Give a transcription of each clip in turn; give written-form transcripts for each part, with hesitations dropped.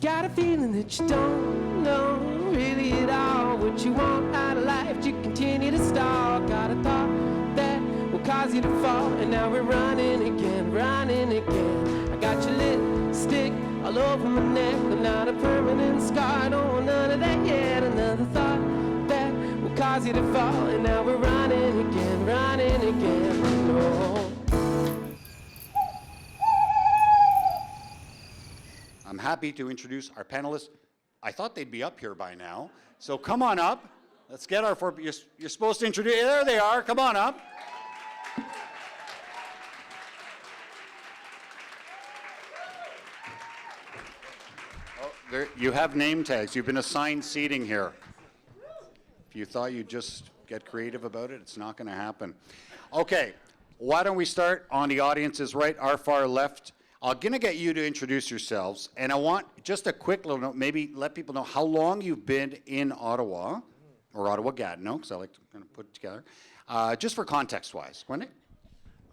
Got a feeling that you don't know really at all what you want out of life. You continue to stall. Got a thought that will cause you to fall, and now we're running again, running again. I got your lipstick all over my neck, but not a permanent scar. Don't want none of that yet. Another thought that will cause you to fall, and now we're running again, running again. No. I'm happy to introduce our panelists. I thought they'd be up here by now, so come on up. Let's get our four. You're supposed to introduce. There they are. Come on up. Oh, there, you have name tags. You've been assigned seating here. If you thought you'd just get creative about it, it's not going to happen. Okay, why don't we start on the audience's right, our far left. I'm going to get you to introduce yourselves, and I want just a quick little note, maybe let people know how long you've been in Ottawa, or Ottawa-Gatineau, because I like to kind of put it together, just for context-wise. Quende?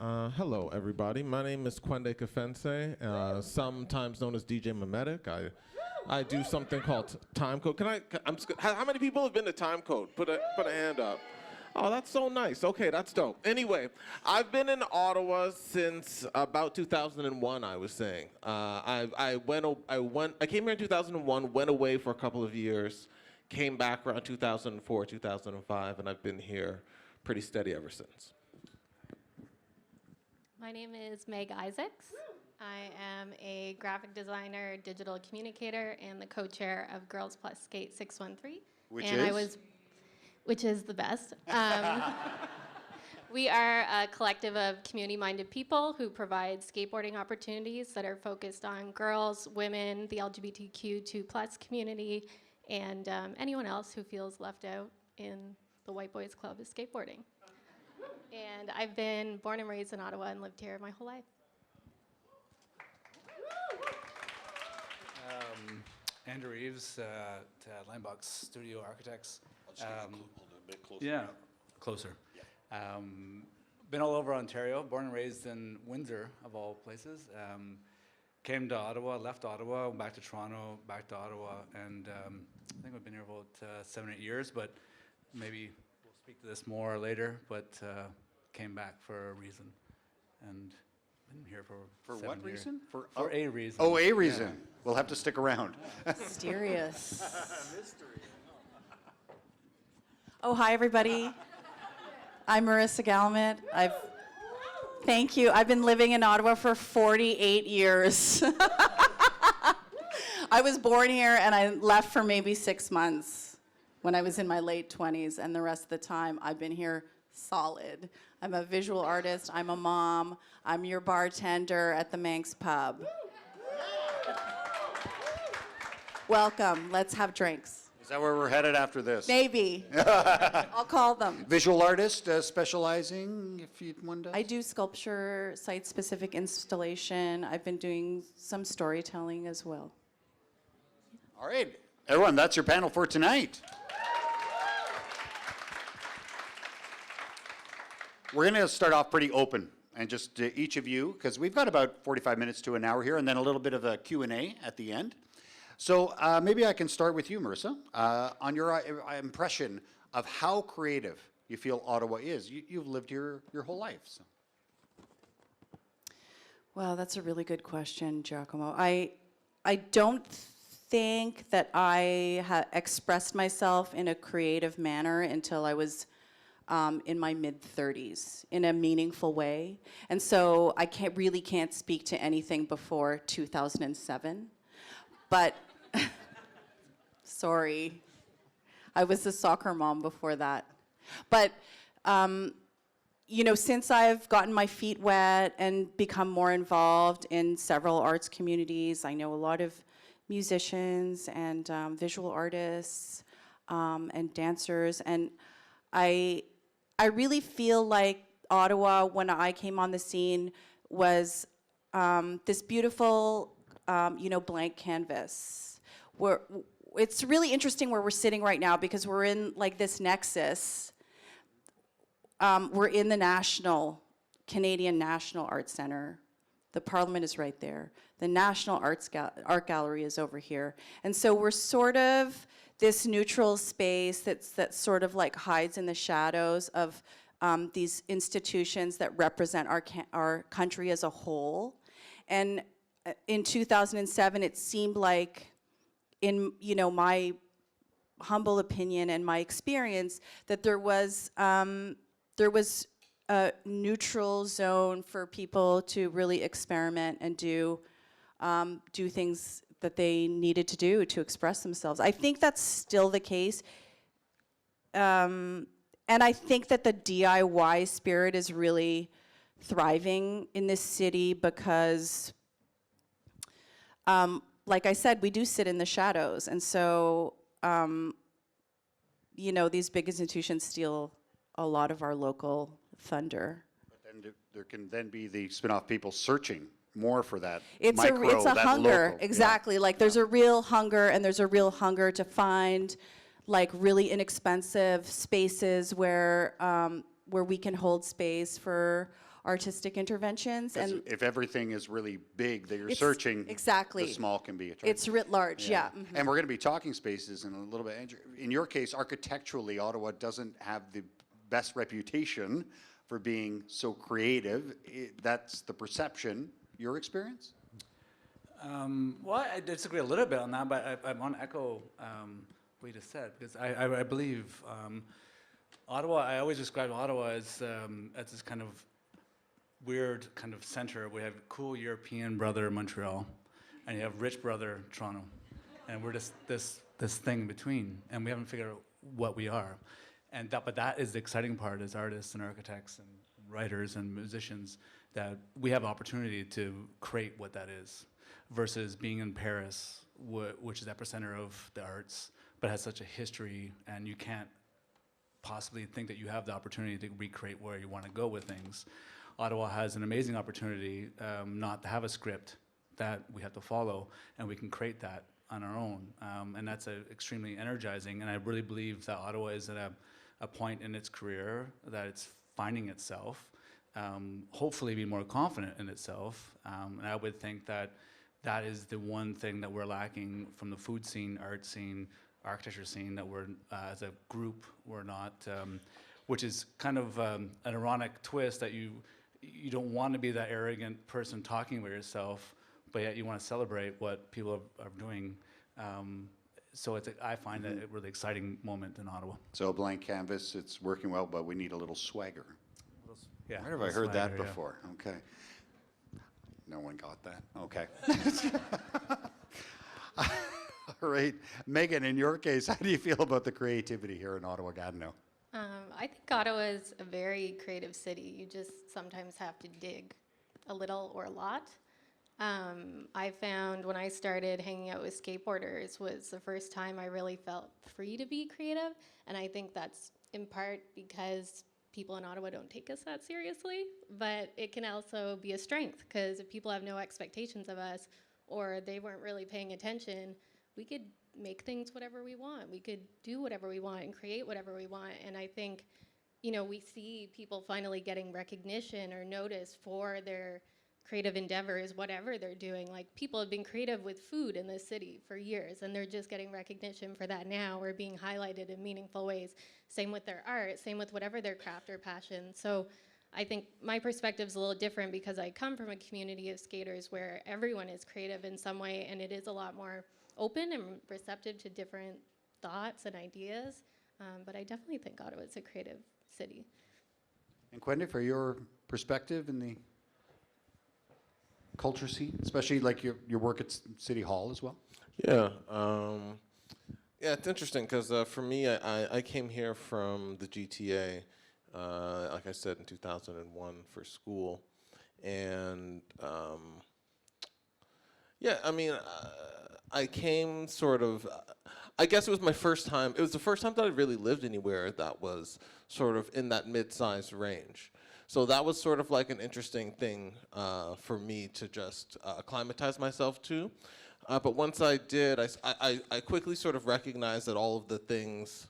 Hello, everybody. My name is Quende Kafense, sometimes known as DJ Memetic. I do something called Time Code. How many people have been to Time Code? Put a hand up. Oh, that's so nice. Okay, that's dope. Anyway, I've been in Ottawa since about 2001, I was saying. I came here in 2001, went away for a couple of years, came back around 2004, 2005, and I've been here pretty steady ever since. My name is Meg Isaacs. I am a graphic designer, digital communicator, and the co-chair of Girls Plus Skate 613. Which is the best. We are a collective of community-minded people who provide skateboarding opportunities that are focused on girls, women, the LGBTQ2+ community, and anyone else who feels left out in the White Boys Club of skateboarding. And I've been born and raised in Ottawa and lived here my whole life. Andrew Reeves at Linebox Studio Architects. Hold a bit closer. Yeah, closer. Yeah. Been all over Ontario, born and raised in Windsor, of all places. Came to Ottawa, left Ottawa, went back to Toronto, back to Ottawa, and I think we've been here about 7 or 8 years, but maybe we'll speak to this more later, but came back for a reason, and been here for what years. Reason? For a reason. Oh, a reason. Yeah. We'll have to stick around. Mysterious. Mystery. Oh, hi, everybody. I'm Marissa Gallimette. Thank you. I've been living in Ottawa for 48 years. I was born here, and I left for maybe 6 months when I was in my late 20s, and the rest of the time, I've been here solid. I'm a visual artist. I'm a mom. I'm your bartender at the Manx Pub. Welcome. Let's have drinks. Is that where we're headed after this? Maybe. I'll call them. Visual artist specializing, if one does? I do sculpture, site-specific installation. I've been doing some storytelling as well. All right. Everyone, that's your panel for tonight. We're going to start off pretty open, and just each of you, because we've got about 45 minutes to an hour here, and then a little bit of a Q&A at the end. So maybe I can start with you, Marissa, on your impression of how creative you feel Ottawa is. You've lived here your whole life. So. Well, that's a really good question, Giacomo. I don't think that I expressed myself in a creative manner until I was in my mid-30s in a meaningful way. And so I really can't speak to anything before 2007. But, sorry, I was a soccer mom before that. But, you know, since I've gotten my feet wet and become more involved in several arts communities, I know a lot of musicians and visual artists and dancers, and I really feel like Ottawa, when I came on the scene, was this beautiful blank canvas. It's really interesting where we're sitting right now because we're in like this nexus. We're in the Canadian National Arts Center, The Parliament is right there. The National Art Gallery is over here. And so we're sort of this neutral space that sort of like hides in the shadows of these institutions that represent our country as a whole. And in 2007, it seemed like, in my humble opinion and my experience, that there was a neutral zone for people to really experiment and do things that they needed to do to express themselves. I think that's still the case. And I think that the DIY spirit is really thriving in this city because, like I said, we do sit in the shadows. And so, these big institutions steal a lot of our local thunder. But then there can then be the spin-off people searching more for that It's micro, a that hunger, local. exactly. Yeah. Like there's a real hunger, and there's a real hunger to find like really inexpensive spaces where we can hold space for artistic interventions. 'Cause And if everything is really big that you're It's- searching, exactly. the small can be attractive. it's writ large, yeah. Mhm. And we're going to be talking spaces in a little bit. Andrew, in your case, architecturally, Ottawa doesn't have the best reputation for being so creative. That's the perception. Your experience? Well, I disagree a little bit on that, but I want to echo what you just said, because I believe Ottawa, I always describe Ottawa as this kind of weird kind of center. We have cool European brother Montreal, and you have rich brother Toronto, and we're just this thing in between, and we haven't figured out what we are. But that is the exciting part as artists and architects and writers and musicians, that we have opportunity to create what that is, versus being in Paris, which is epicenter of the arts, but has such a history, and you can't possibly think that you have the opportunity to recreate where you want to go with things. Ottawa has an amazing opportunity not to have a script that we have to follow, and we can create that on our own, and that's extremely energizing. And I really believe that Ottawa is at a point in its career that it's finding itself, hopefully be more confident in itself, and I would think that that is the one thing that we're lacking from the food scene, art scene, architecture scene, that we're, as a group, we're not, which is kind of an ironic twist, that you don't want to be that arrogant person talking about yourself, but yet you want to celebrate what people are doing. So I find that a really exciting moment in Ottawa. So a blank canvas, it's working well, but we need a little swagger. Yeah, Where have I heard that before? Okay. No one got that. Okay. All right. Megan, in your case, how do you feel about the creativity here in Ottawa-Gatineau? I think Ottawa is a very creative city. You just sometimes have to dig a little or a lot. I found when I started hanging out with skateboarders was the first time I really felt free to be creative, and I think that's in part because people in Ottawa don't take us that seriously, but it can also be a strength, because if people have no expectations of us, or they weren't really paying attention, we could make things whatever we want. We could do whatever we want and create whatever we want. And I think, we see people finally getting recognition or notice for their creative endeavors, whatever they're doing. Like, people have been creative with food in this city for years, and they're just getting recognition for that now, or being highlighted in meaningful ways. Same with their art, same with whatever their craft or passion. So I think my perspective is a little different, because I come from a community of skaters where everyone is creative in some way, and it is a lot more open and receptive to different thoughts and ideas. But I definitely think Ottawa is a creative city. And Quentin, for your perspective in the culture scene, especially like your work at City Hall as well? Yeah. Yeah, it's interesting because for me, I came here from the GTA, like I said, in 2001 for school. And yeah, I mean, I came sort of, I guess it was my first time. It was the first time that I really lived anywhere that was sort of in that mid-sized range. So that was sort of like an interesting thing for me to just acclimatize myself to. But once I did, I quickly sort of recognized that all of the things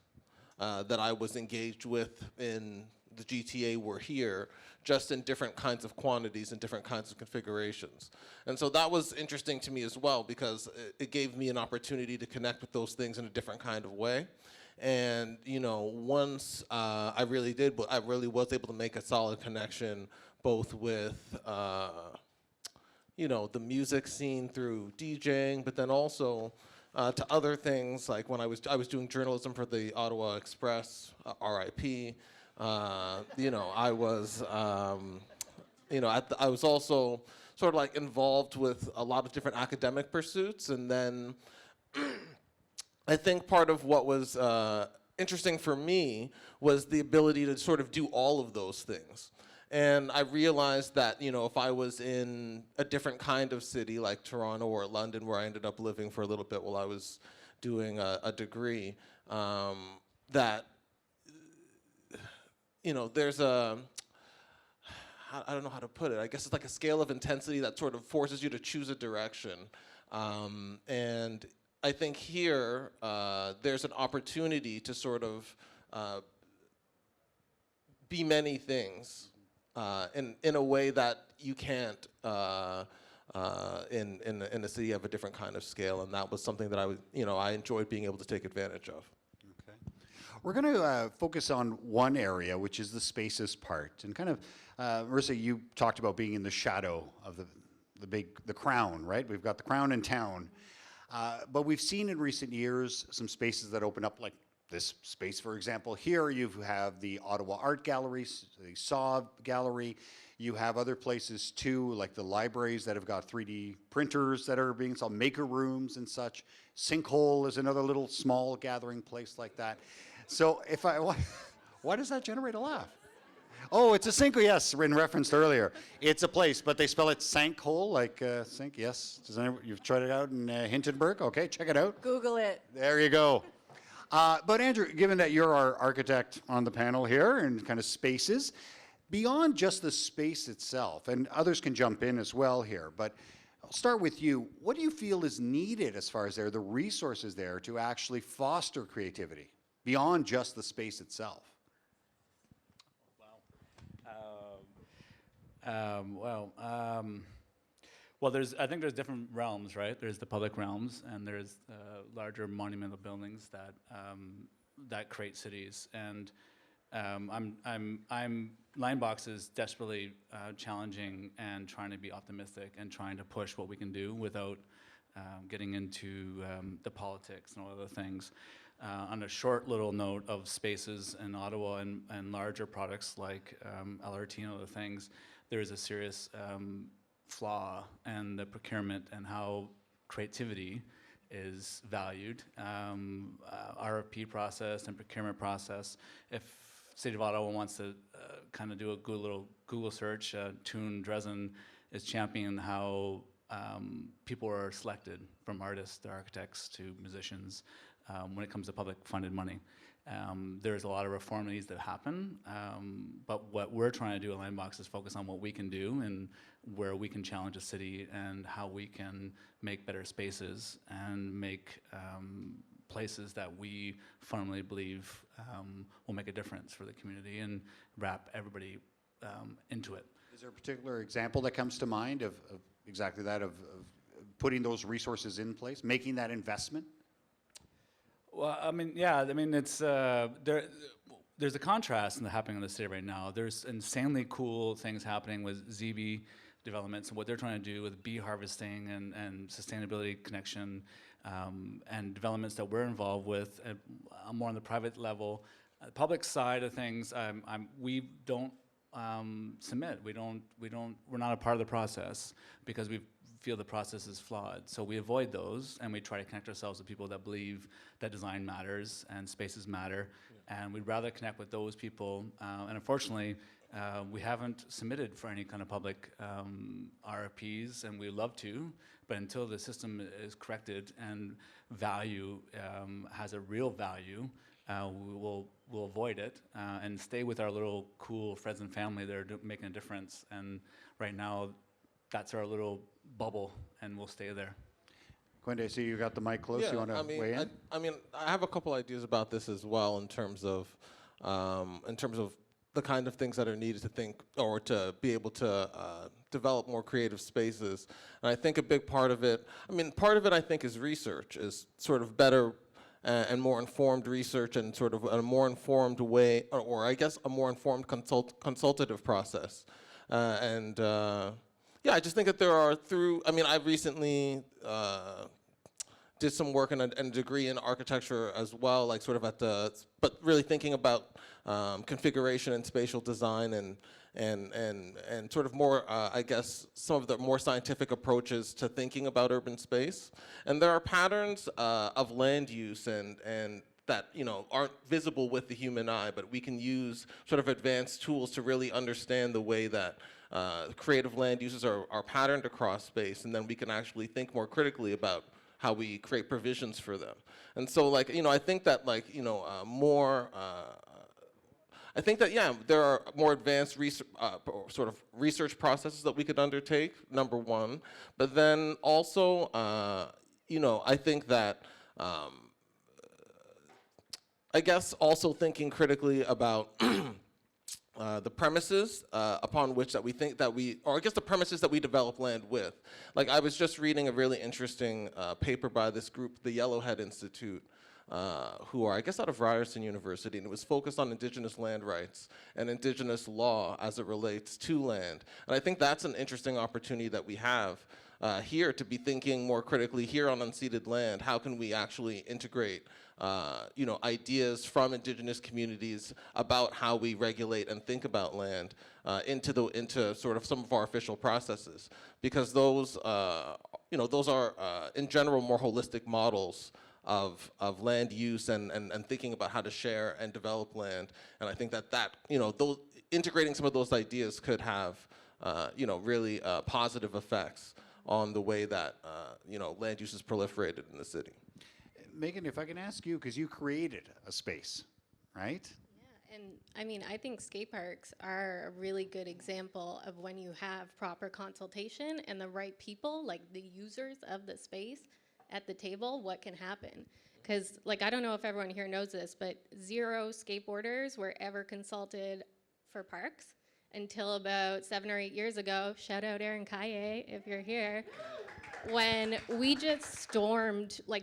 that I was engaged with in the GTA were here, just in different kinds of quantities and different kinds of configurations. And so that was interesting to me as well, because it gave me an opportunity to connect with those things in a different kind of way. And once I really was able to make a solid connection, both with the music scene through DJing, but then also to other things, like when I was doing journalism for the Ottawa Express, RIP. I was I was also sort of like involved with a lot of different academic pursuits, and then I think part of what was interesting for me was the ability to sort of do all of those things. And I realized that, if I was in a different kind of city like Toronto or London, where I ended up living for a little bit while I was doing a degree, that, there's I don't know how to put it. I guess it's like a scale of intensity that sort of forces you to choose a direction. And I think here, there's an opportunity to sort of be many things. In a way that you can't in a city of a different kind of scale, and that was something that I enjoyed being able to take advantage of. Okay. We're going to focus on one area, which is the spaces part, and kind of, Marissa, you talked about being in the shadow of the crown, right? We've got the crown in town, but we've seen in recent years some spaces that open up, like this space, for example. Here you have the Ottawa Art Gallery, the SAW Gallery. You have other places too, like the libraries that have got 3D printers that are being installed, maker rooms and such. Sinkhole is another little small gathering place like that. So why does that generate a laugh? Oh, it's a sinkhole, yes, referenced earlier. It's a place, but they spell it Sankhole, like sink, yes. You've tried it out in Hintonburg? Okay, check it out. Google it. There you go. But Andrew, given that you're our architect on the panel here and kind of spaces, beyond just the space itself, and others can jump in as well here, but I'll start with you. What do you feel is needed as far as the resources there to actually foster creativity beyond just the space itself? Well, I think there's different realms, right? There's the public realms, and there's larger monumental buildings that create cities. And Linebox is desperately challenging and trying to be optimistic and trying to push what we can do without getting into the politics and all other things. On a short little note of spaces in Ottawa and larger products like LRT and other things, there is a serious flaw in the procurement and how creativity is valued. RFP process and procurement process. If City of Ottawa wants to kind of do a good little Google search, Toon Dresden is championing how people are selected, from artists to architects to musicians, when it comes to public funded money. There's a lot of reform that needs to happen, but what we're trying to do at Linebox is focus on what we can do and where we can challenge the city and how we can make better spaces and make places that we firmly believe will make a difference for the community and wrap everybody into it. Is there a particular example that comes to mind of exactly that, of putting those resources in place, making that investment? Well, I mean, yeah, I mean, it's there's a contrast in the happening in the city right now. There's insanely cool things happening with ZB developments and what they're trying to do with bee harvesting and sustainability connection, and developments that we're involved with more on the private level. Public side of things, we don't submit. We're not a part of the process because we feel the process is flawed. So we avoid those, and we try to connect ourselves with people that believe that design matters and spaces matter, and we'd rather connect with those people. And unfortunately, we haven't submitted for any kind of public RFPs, and we'd love to, but until the system is corrected and value has a real value, we'll avoid it and stay with our little cool friends and family that are making a difference. And right now, that's our little bubble, and we'll stay there. Quinde, I see you got the mic close. Yeah, You want to weigh in? I have a couple ideas about this as well in terms of the kind of things that are needed to think or to be able to develop more creative spaces. And I think a big part of it, I think is research, is sort of better and more informed research and sort of a more informed way, or I guess a more informed consultative process. Yeah, I just think that there are I recently did some work and a degree in architecture as well, like sort of but really thinking about configuration and spatial design and sort of more, I guess, some of the more scientific approaches to thinking about urban space. And there are patterns of land use and that aren't visible with the human eye, but we can use sort of advanced tools to really understand the way that creative land uses are patterned across space, and then we can actually think more critically about how we create provisions for them. And so, like, I think that, like, I think that, yeah, there are more advanced sort of research processes that we could undertake, number one. But then also, I think that, I guess also thinking critically about the premises upon which that we think that or I guess the premises that we develop land with. Like, I was just reading a really interesting paper by this group, the Yellowhead Institute, who are, I guess, out of Ryerson University, and it was focused on Indigenous land rights and Indigenous law as it relates to land. And I think that's an interesting opportunity that we have here to be thinking more critically here on unceded land. How can we actually integrate ideas from Indigenous communities about how we regulate and think about land into sort of some of our official processes, because those are in general more holistic models of land use and thinking about how to share and develop land. And I think that those integrating some of those ideas could have really positive effects on the way that land use is proliferated in the city. Megan, if I can ask you, because you created a space, right? Yeah, and I think skate parks are a really good example of when you have proper consultation and the right people, like the users of the space at the table, what can happen. Because, like, I don't know if everyone here knows this, but 0 skateboarders were ever consulted for parks until about 7 or 8 years ago. Shout out Aaron Kaye if you're here. When we just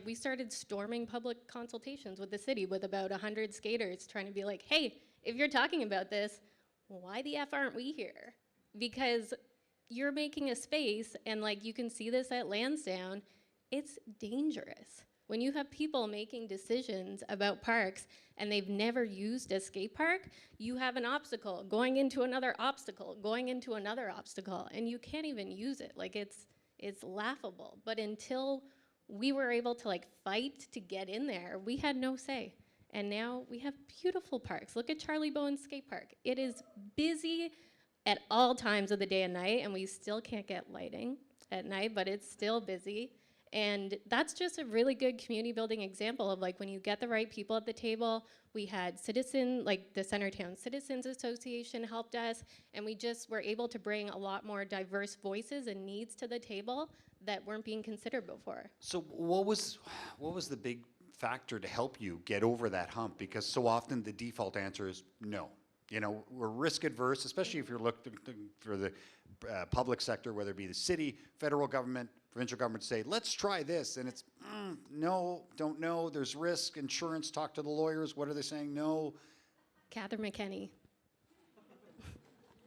we started storming public consultations with the city with about 100 skaters trying to be like, hey, if you're talking about this, why the F aren't we here? Because you're making a space, and like you can see this at Lansdowne, it's dangerous. When you have people making decisions about parks and they've never used a skate park, you have an obstacle going into another obstacle, going into another obstacle, and you can't even use it. Like, it's laughable. But until we were able to fight to get in there, we had no say. And now we have beautiful parks. Look at Charlie Bowen's skate park. It is busy at all times of the day and night, and we still can't get lighting at night, but it's still busy. And that's just a really good community building example of when you get the right people at the table. We had the Centertown Citizens Association helped us, and we just were able to bring a lot more diverse voices and needs to the table that weren't being considered before. So what was the big factor to help you get over that hump? Because so often the default answer is no. We're risk adverse, especially if you're looking for the public sector, whether it be the city, federal government, provincial government, say, let's try this. And it's, no, don't know, there's risk, insurance, talk to the lawyers. What are they saying? No. Catherine McKenney.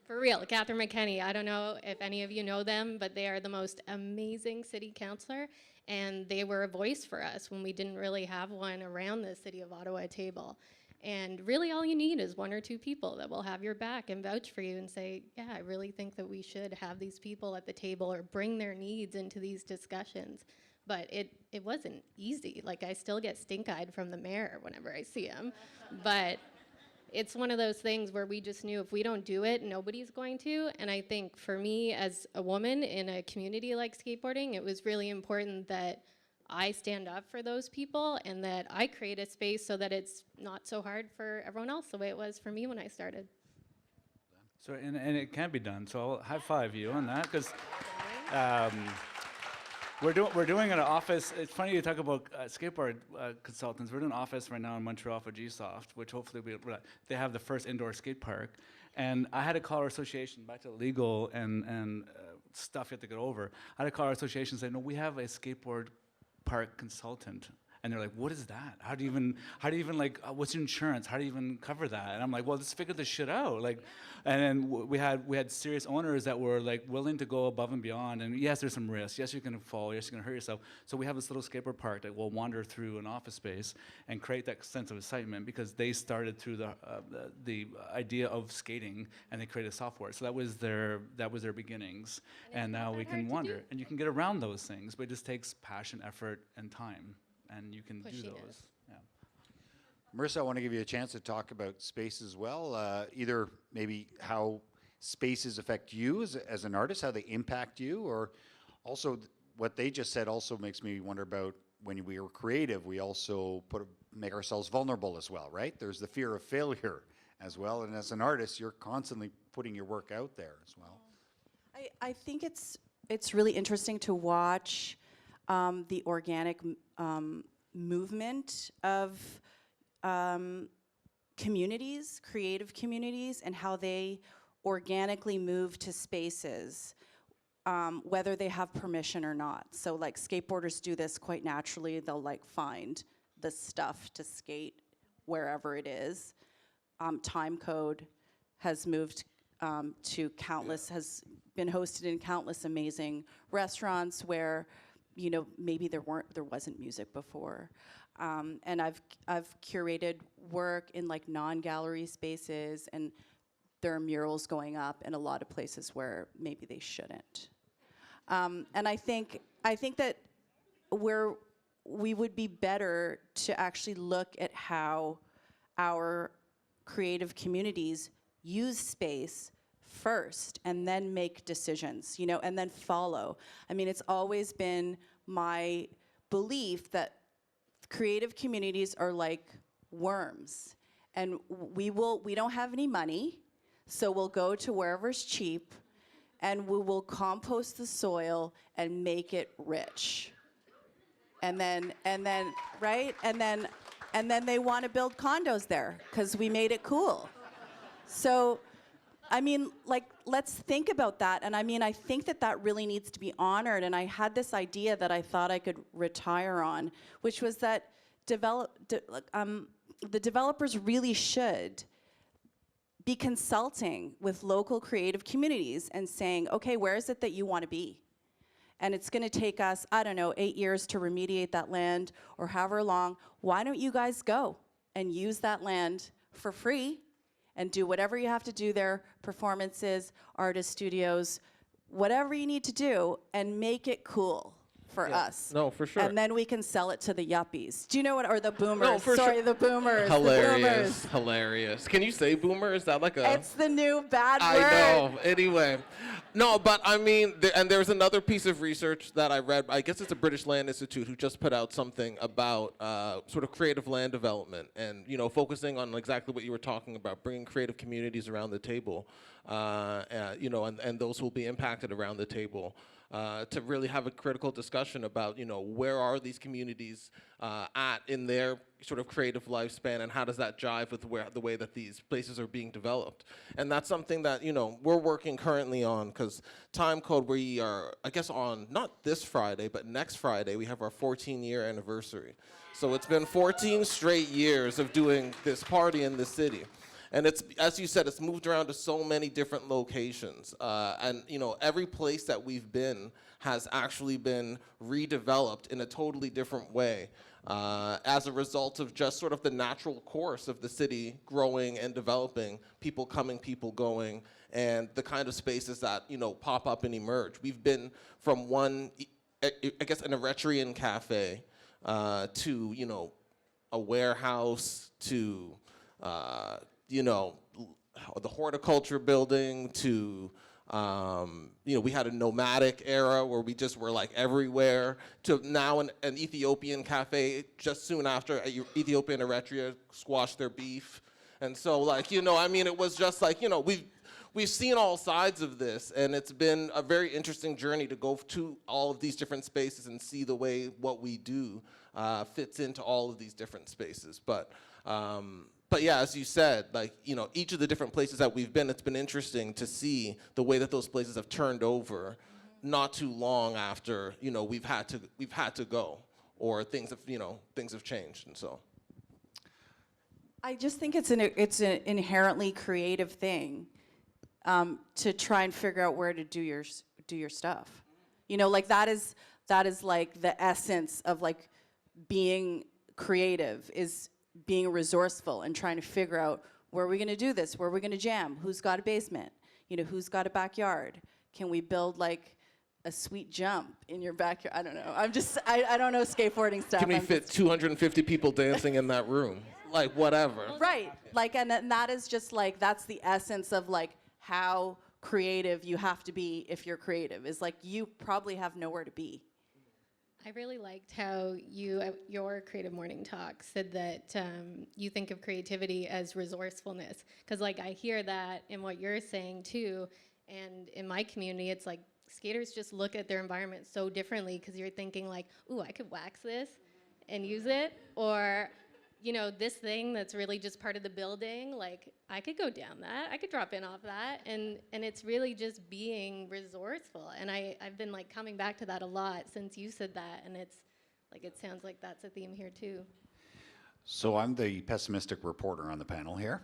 For real, Catherine McKenney. I don't know if any of you know them, but they are the most amazing city councilor, and they were a voice for us when we didn't really have one around the City of Ottawa table. And really all you need is 1 or 2 people that will have your back and vouch for you and say, yeah, I really think that we should have these people at the table or bring their needs into these discussions. But it wasn't easy. I still get stink-eyed from the mayor whenever I see him. But it's one of those things where we just knew if we don't do it, nobody's going to. And I think for me as a woman in a community like skateboarding, it was really important that I stand up for those people and that I create a space so that it's not so hard for everyone else the way it was for me when I started. So, and it can be done. So I'll high five you on that, because We're doing an office. It's funny you talk about skateboard consultants. We're doing an office right now in Montreal for GSoft, which hopefully they have the first indoor skate park. And I had to call our association, back to legal and stuff you have to get over. I had to call our association and say, no, we have a skateboard park consultant. And they're like, what is that? How do you even like, what's your insurance? How do you even cover that? And I'm like, well, let's figure this shit out. Like, and then we had serious owners that were like willing to go above and beyond. And yes, there's some risks. Yes, you're gonna fall. Yes, you're gonna hurt yourself. So we have this little skateboard park that will wander through an office space and create that sense of excitement because they started through the idea of skating and they created software. So that was their beginnings. And now we can wander and you can get around those things, but it just takes passion, effort, and time. And you can do those. Yeah. Marissa, I want to give you a chance to talk about space as well. Either maybe how spaces affect you as an artist, how they impact you, or also what they just said also makes me wonder about when we are creative, we also make ourselves vulnerable as well, right? There's the fear of failure as well. And as an artist, you're constantly putting your work out there as well. I think it's really interesting to watch the organic movement of communities, creative communities, and how they organically move to spaces, whether they have permission or not. So like skateboarders do this quite naturally. They'll like find the stuff to skate wherever it is. Time Code has moved to countless, has been hosted in countless amazing restaurants where maybe there wasn't music before, and I've curated work in like non-gallery spaces, and there are murals going up in a lot of places where maybe they shouldn't. And I think that we would be better to actually look at how our creative communities use space first and then make decisions, and then follow. I mean, it's always been my belief that creative communities are like worms, and we don't have any money, so we'll go to wherever's cheap and we will compost the soil and make it rich. And then right? And then they want to build condos there because we made it cool. So I mean, like, let's think about that. And I mean, I think that really needs to be honored. And I had this idea that I thought I could retire on, which was that the developers really should be consulting with local creative communities and saying, okay, where is it that you want to be? And it's going to take us, I don't know, 8 years to remediate that land or however long. Why don't you guys go and use that land for free and do whatever you have to do there, performances, artist studios, whatever you need to do, and make it cool for us. No, for sure. And then we can sell it to the yuppies. Do you know what, or the boomers? No, for Sorry, sure. the boomers. Hilarious, The boomers. hilarious. Can you say boomer? Is that like a... It's the new bad I word. know. Anyway, no, but I mean, and there's another piece of research that I read. I guess it's a British Land Institute who just put out something about sort of creative land development and focusing on exactly what you were talking about, bringing creative communities around the table, and those who will be impacted around the table. To really have a critical discussion about, where are these communities at in their sort of creative lifespan, and how does that jive with the way that these places are being developed. And that's something that, we're working currently on, because Time Code, we are, I guess on, not this Friday, but next Friday, we have our 14-year anniversary. So it's been 14 straight years of doing this party in the city. And it's, as you said, it's moved around to so many different locations. And, every place that we've been has actually been redeveloped in a totally different way as a result of just sort of the natural course of the city growing and developing, people coming, people going, and the kind of spaces that, pop up and emerge. We've been from one, I guess, an Eritrean cafe to, a warehouse to, the horticulture building to, we had a nomadic era where we just were like everywhere, to now an Ethiopian cafe just soon after Ethiopia and Eritrea squashed their beef. And so it was just like, we've seen all sides of this, and it's been a very interesting journey to go to all of these different spaces and see the way what we do fits into all of these different spaces. But yeah, as you said, like, you know, each of the different places that we've been, it's been interesting to see the way that those places have turned over not too long after, you know, we've had to go, or things have changed, and so. I just think it's an inherently creative thing to try and figure out where to do your stuff. You know, like that is like the essence of like being creative, is being resourceful and trying to figure out where are we going to do this, where are we going to jam, who's got a basement, you know, who's got a backyard, can we build like a sweet jump in your backyard? I don't know. I don't know skateboarding stuff. Can we fit 250 people dancing in that room? Like, whatever. Right. Like, and that is just like, that's the essence of like how creative you have to be if you're creative, is like you probably have nowhere to be. I really liked how you, at your Creative Morning Talk, said that you think of creativity as resourcefulness. Because, like, I hear that in what you're saying, too. And in my community, it's like skaters just look at their environment so differently, because you're thinking, like, ooh, I could wax this and use it. Or, you know, this thing that's really just part of the building, like, I could go down that. I could drop in off that. And it's really just being resourceful. And I've been, like, coming back to that a lot since you said that. And it's, like, it sounds like that's a theme here, too. So I'm the pessimistic reporter on the panel here.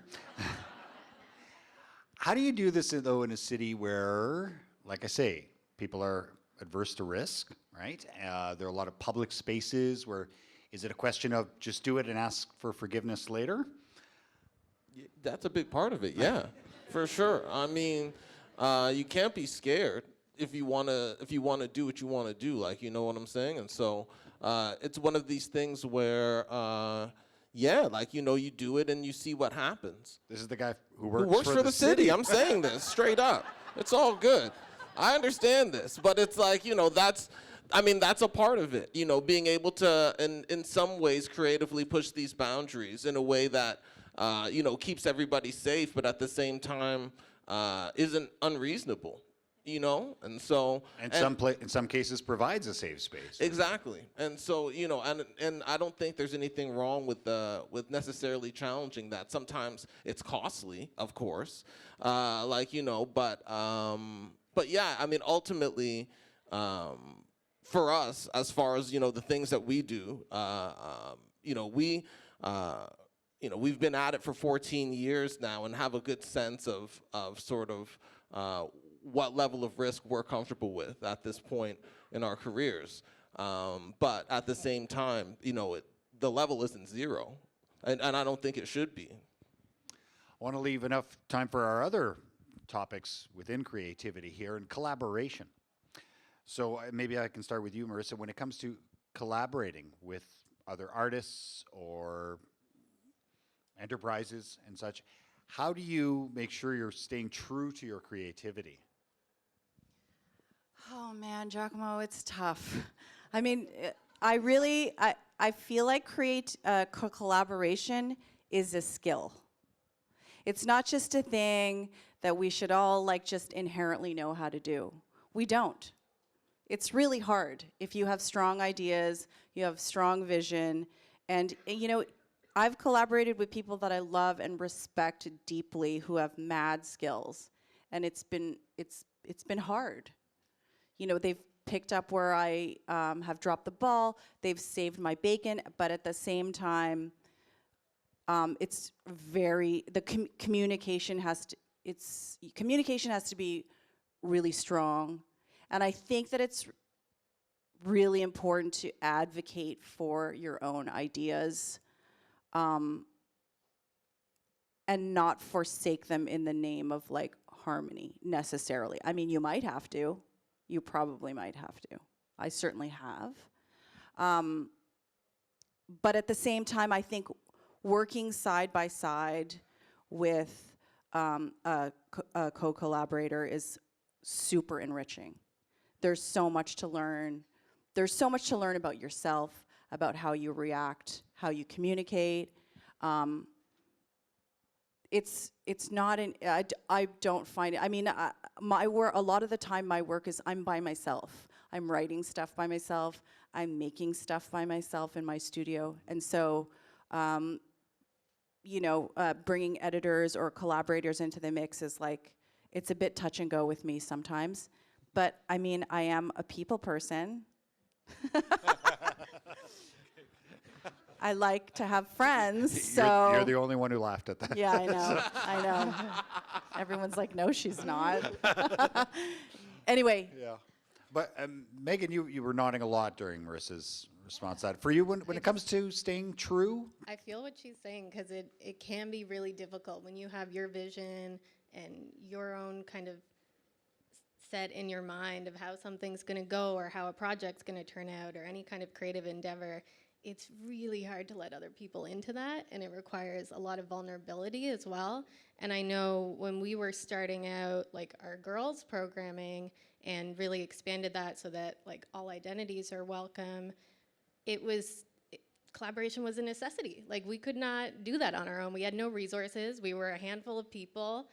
How do you do this, though, in a city where, like I say, people are adverse to risk, right? There are a lot of public spaces where, is it a question of just do it and ask for forgiveness later? That's a big part of it, yeah, for sure. I mean, you can't be scared if you wanna do what you wanna do, like, you know what I'm saying? And so it's one of these things where, yeah, like, you know, you do it and you see what happens. This is the guy who works, Who works for the city. I'm saying this straight up. It's all good. I understand this, but it's like, you know, that's a part of it, you know, being able to, in some ways, creatively push these boundaries in a way that, you know, keeps everybody safe, but at the same time isn't unreasonable, you know? And so... And in some cases provides a safe space. Exactly. And so, you know, and I don't think there's anything wrong with necessarily challenging that. Sometimes it's costly, of course, like, you know, but yeah, I mean, ultimately, for us, as far as, you know, the things that we do, you know, we've been at it for 14 years now and have a good sense of sort of what level of risk we're comfortable with at this point in our careers. But at the same time, you know, the level isn't zero, and I don't think it should be. I want to leave enough time for our other topics within creativity here, and collaboration. So maybe I can start with you, Marissa. When it comes to collaborating with other artists or enterprises and such, how do you make sure you're staying true to your creativity? Oh man, Giacomo, it's tough. I mean, I feel like collaboration is a skill. It's not just a thing that we should all like just inherently know how to do. We don't. It's really hard if you have strong ideas, you have strong vision, and you know, I've collaborated with people that I love and respect deeply who have mad skills, and it's been hard. You know, they've picked up where I have dropped the ball, they've saved my bacon, but at the same time, it's very, communication has to be really strong. And I think that it's really important to advocate for your own ideas and not forsake them in the name of like harmony necessarily. I mean, you might have to. You probably might have to. I certainly have. But at the same time, I think working side by side with a co-collaborator is super enriching. There's so much to learn. There's so much to learn about yourself, about how you react, how you communicate. it's not an, I don't find it, I mean, my work, a lot of the time my work is I'm by myself. I'm writing stuff by myself. I'm making stuff by myself in my studio. And so, you know, bringing editors or collaborators into the mix is like, it's a bit touch and go with me sometimes. But I mean, I am a people person. I like to have friends, so. You're the only one who laughed at that. Yeah, I know. Everyone's like, no, she's not. Anyway. Yeah. But Megan, you were nodding a lot during Marissa's response to that. For you, when it comes to staying true? I feel what she's saying, because it can be really difficult when you have your vision and your own kind of set in your mind of how something's going to go or how a project's going to turn out or any kind of creative endeavor. It's really hard to let other people into that, and it requires a lot of vulnerability as well. And I know when we were starting out, like, our girls programming and really expanded that so that, like, all identities are welcome, collaboration was a necessity. Like, we could not do that on our own. We had no resources. We were a handful of people.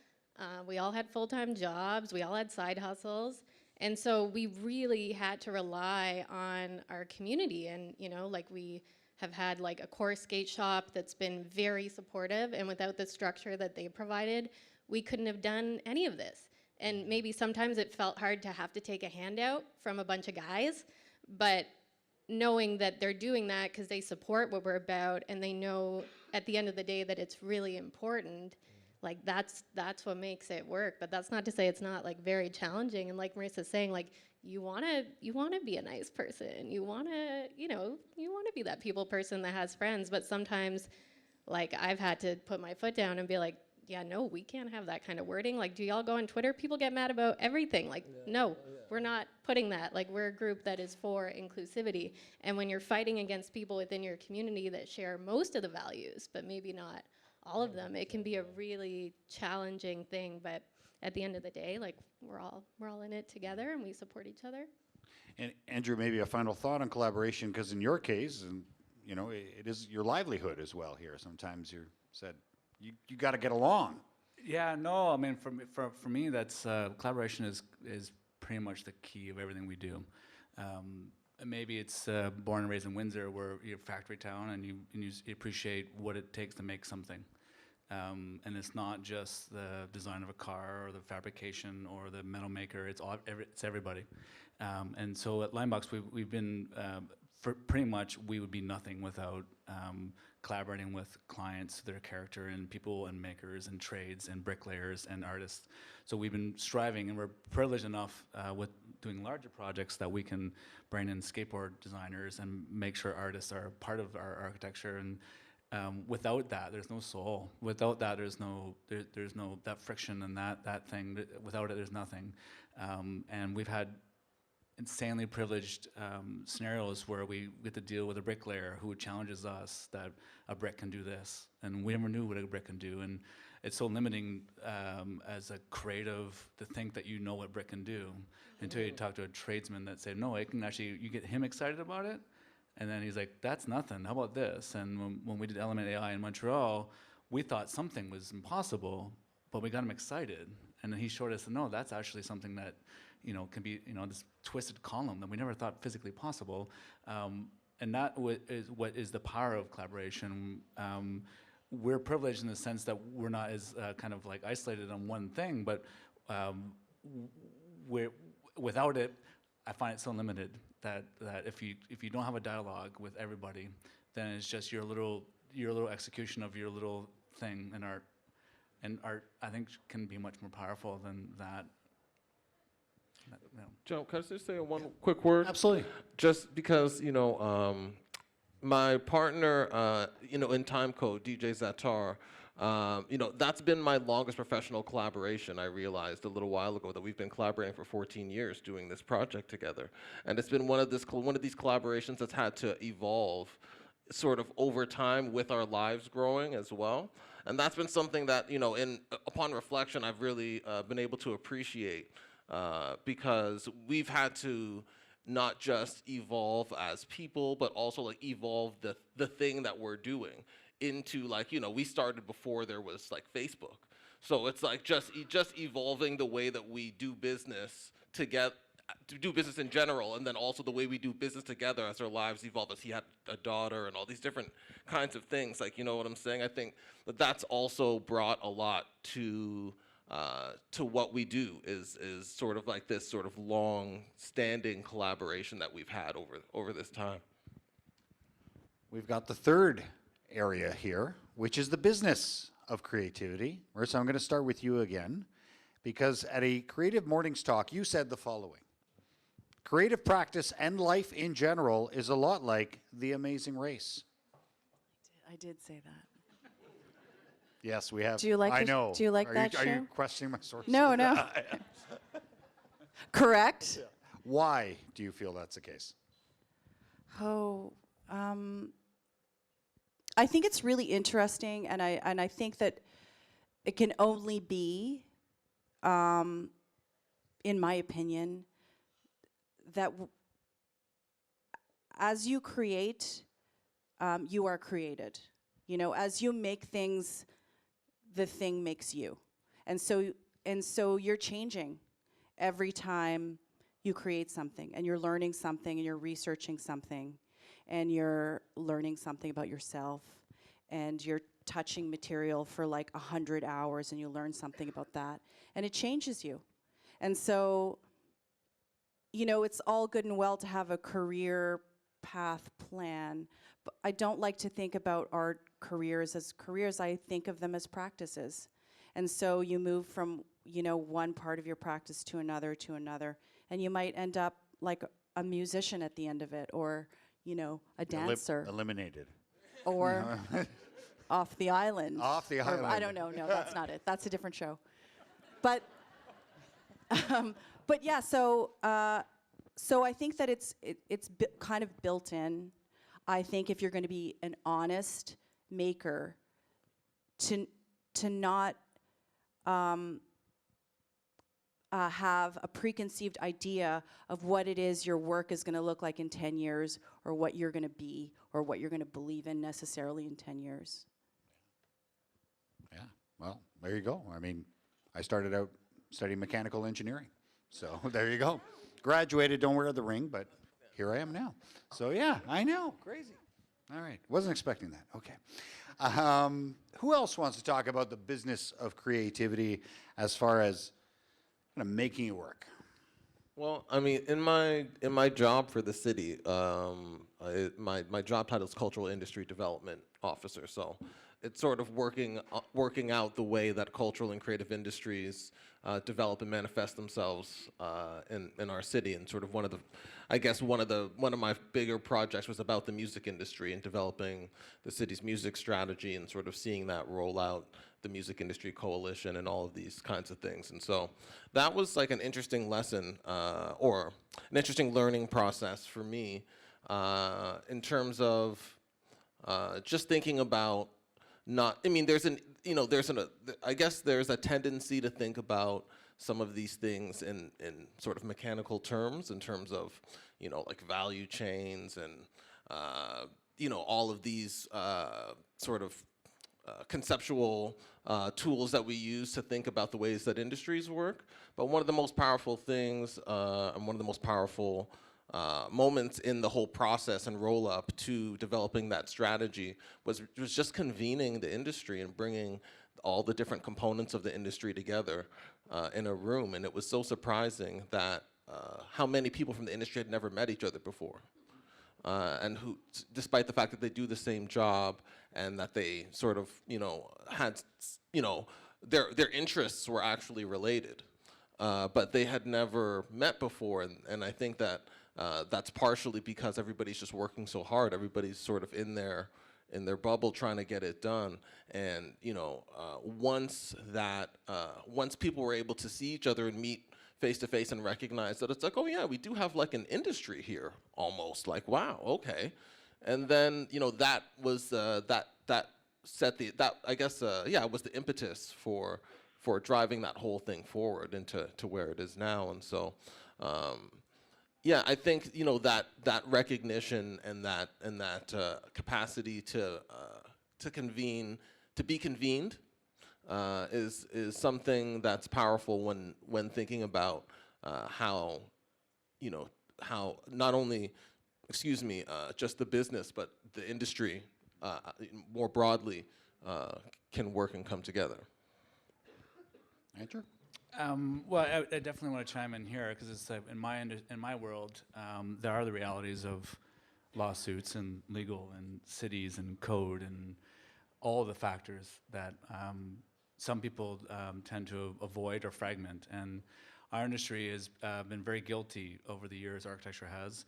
We all had full-time jobs. We all had side hustles. And so we really had to rely on our community. And, you know, like, we have had like a core skate shop that's been very supportive, and without the structure that they provided, we couldn't have done any of this. And maybe sometimes it felt hard to have to take a handout from a bunch of guys, but knowing that they're doing that because they support what we're about and they know at the end of the day that it's really important, like, that's what makes it work. But that's not to say it's not, like, very challenging. And like Marissa's saying, like, you wanna be a nice person. You wanna be that people person that has friends. But sometimes, like, I've had to put my foot down and be like, yeah, no, we can't have that kind of wording. Like, do y'all go on Twitter? People get mad about everything. Like, no, we're not putting that. Like, we're a group that is for inclusivity. And when you're fighting against people within your community that share most of the values, but maybe not all of them, it can be a really challenging thing. But at the end of the day, like, we're all in it together, and we support each other. And Andrew, maybe a final thought on collaboration, because in your case, and you know, it is your livelihood as well here. Sometimes you're said you got to get along. Yeah, no, I mean, for me, that's collaboration is pretty much the key of everything we do. Maybe it's born and raised in Windsor, where you're a factory town, and you appreciate what it takes to make something. And it's not just the design of a car or the fabrication or the metal maker. It's everybody. And so at Linebox, we've been for pretty much, we would be nothing without collaborating with clients, their character, and people and makers and trades and bricklayers and artists. So we've been striving, and we're privileged enough with doing larger projects that we can bring in skateboard designers and make sure artists are part of our architecture. And without that, there's no soul. Without that, there's no that friction and that thing. Without it, there's nothing. And we've had insanely privileged scenarios where we get to deal with a bricklayer who challenges us that a brick can do this, and we never knew what a brick can do. And it's so limiting as a creative to think that you know what brick can do until you talk to a tradesman that say, no, it can actually, you get him excited about it, and then he's like, that's nothing, how about this? And when we did Element AI in Montreal, we thought something was impossible, but we got him excited. And then he showed us, no, that's actually something that, you know, can be, you know, this twisted column that we never thought physically possible. And that is what is the power of collaboration. We're privileged in the sense that we're not as kind of like isolated on one thing, but without it, I find it so limited that if you don't have a dialogue with everybody, then it's just your little execution of your little thing. And art, I think, can be much more powerful than that. No. Joe, can I just say one quick word? Absolutely. Just because, you know, my partner, you know, in Timecode, DJ Zatar, you know, that's been my longest professional collaboration. I realized a little while ago that we've been collaborating for 14 years doing this project together. And it's been one of these collaborations that's had to evolve sort of over time with our lives growing as well. And that's been something that, you know, upon reflection, I've really been able to appreciate. Because we've had to not just evolve as people, but also like evolve the thing that we're doing into like, we started before there was like Facebook. So it's like just evolving the way that we do business to do business in general, and then also the way we do business together as our lives evolve, as he had a daughter and all these different kinds of things. Like, you know what I'm saying? I think that's also brought a lot to what we do is sort of like this sort of long-standing collaboration that we've had over this time. We've got the third area here, which is the business of creativity. Marissa, I'm going to start with you again, because at a Creative Mornings talk, you said the following: creative practice and life in general is a lot like The Amazing Race. I did say that. Yes, we have. Do you like I the- know. do you like that Are show? you questioning my sources? No. Correct? Why do you feel that's the case? Oh, I think it's really interesting, and I think that it can only be, in my opinion, that as you create, you are created. As you make things, the thing makes you, and so you're changing every time you create something, and you're learning something, and you're researching something, and you're learning something about yourself, and you're touching material for like 100 hours, and you learn something about that, and it changes you. And so, it's all good and well to have a career path plan, but I don't like to think about our careers as careers. I think of them as practices. And so you move from, one part of your practice to another, and you might end up like a musician at the end of it, or a dancer. Eliminated. Or off the island. Off the Or island. I don't know. No, that's not it. That's a different show. But yeah. So I think that it's kind of built in. I think if you're going to be an honest maker, to not have a preconceived idea of what it is your work is going to look like in 10 years, or what you're going to be, or what you're going to believe in necessarily in 10 years. Yeah, well, there you go. I mean, I started out studying mechanical engineering. So there you go. Graduated, don't wear the ring, but here I am now. So yeah, I know, crazy. All right, wasn't expecting that. Okay. Who else wants to talk about the business of creativity as far as kind of making it work? Well, I mean, in my job for the city, my job title is Cultural Industry Development Officer. So it's sort of working out the way that cultural and creative industries develop and manifest themselves in our city. And sort of one of my bigger projects was about the music industry and developing the city's music strategy and sort of seeing that roll out, the Music Industry Coalition and all of these kinds of things. And so that was like an interesting lesson or an interesting learning process for me in terms of just thinking about I guess there's a tendency to think about some of these things in sort of mechanical terms, in terms of, like value chains and, all of these sort of conceptual tools that we use to think about the ways that industries work. But one of the most powerful things and one of the most powerful moments in the whole process and roll up to developing that strategy was just convening the industry and bringing all the different components of the industry together in a room. And it was so surprising that how many people from the industry had never met each other before. And who, despite the fact that they do the same job and that they sort of, had, their interests were actually related, but they had never met before. And I think that that's partially because everybody's just working so hard. Everybody's sort of in their bubble trying to get it done. And once people were able to see each other and meet face to face and recognize that it's like, oh yeah, we do have like an industry here almost. Like, wow, okay. And then that was that was the impetus for driving that whole thing forward into where it is now. And so. Yeah, I think that recognition and that capacity to to be convened is something that's powerful when thinking about how not only, just the business, but the industry more broadly can work and come together. Andrew? Well, I definitely want to chime in here because it's in my world, there are the realities of lawsuits and legal and cities and code and all the factors that some people tend to avoid or fragment. And our industry has been very guilty over the years. Architecture has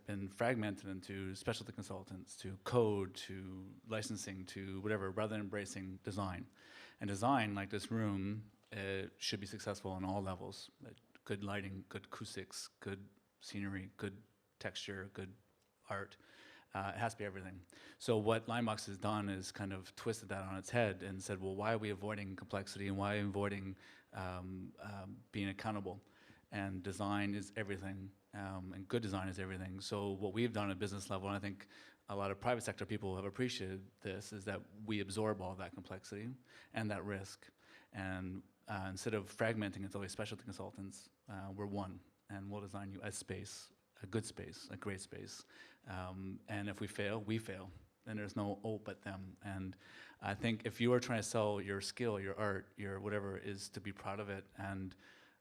been fragmented into specialty consultants, to code, to licensing, to whatever, rather than embracing design. And design, like this room, should be successful on all levels. Good lighting, good acoustics, good scenery, good texture, good art. It has to be everything. So what Linebox has done is kind of twisted that on its head and said, well, why are we avoiding complexity and why are we avoiding being accountable? And design is everything, and good design is everything. So what we've done at business level, and I think a lot of private sector people have appreciated this, is that we absorb all that complexity and that risk. And instead of fragmenting into always specialty consultants, we're one, and we'll design you a space, a good space, a great space. And if we fail, we fail. And there's no but them. And I think if you are trying to sell your skill, your art, your whatever, is to be proud of it and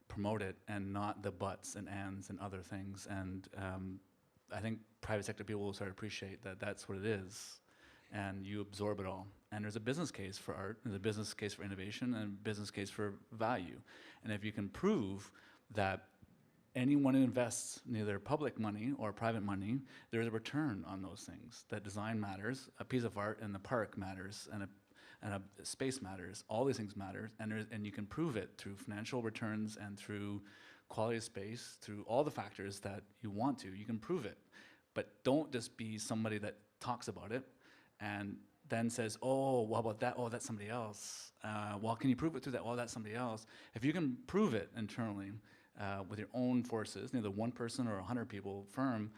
promote it, and not the buts and ands and other things. And I think private sector people will start to appreciate that that's what it is, and you absorb it all. And there's a business case for art, there's a business case for innovation, and a business case for value. And if you can prove that anyone who invests in either public money or private money, there's a return on those things. That design matters, a piece of art in the park matters, and a space matters. All these things matter, and you can prove it through financial returns and through quality of space, through all the factors that you want to. You can prove it, but don't just be somebody that talks about it and then says, oh, well, how about that? Oh, that's somebody else. Well, can you prove it through that? Oh, that's somebody else. If you can prove it internally with your own forces, either one person or 100 people firm,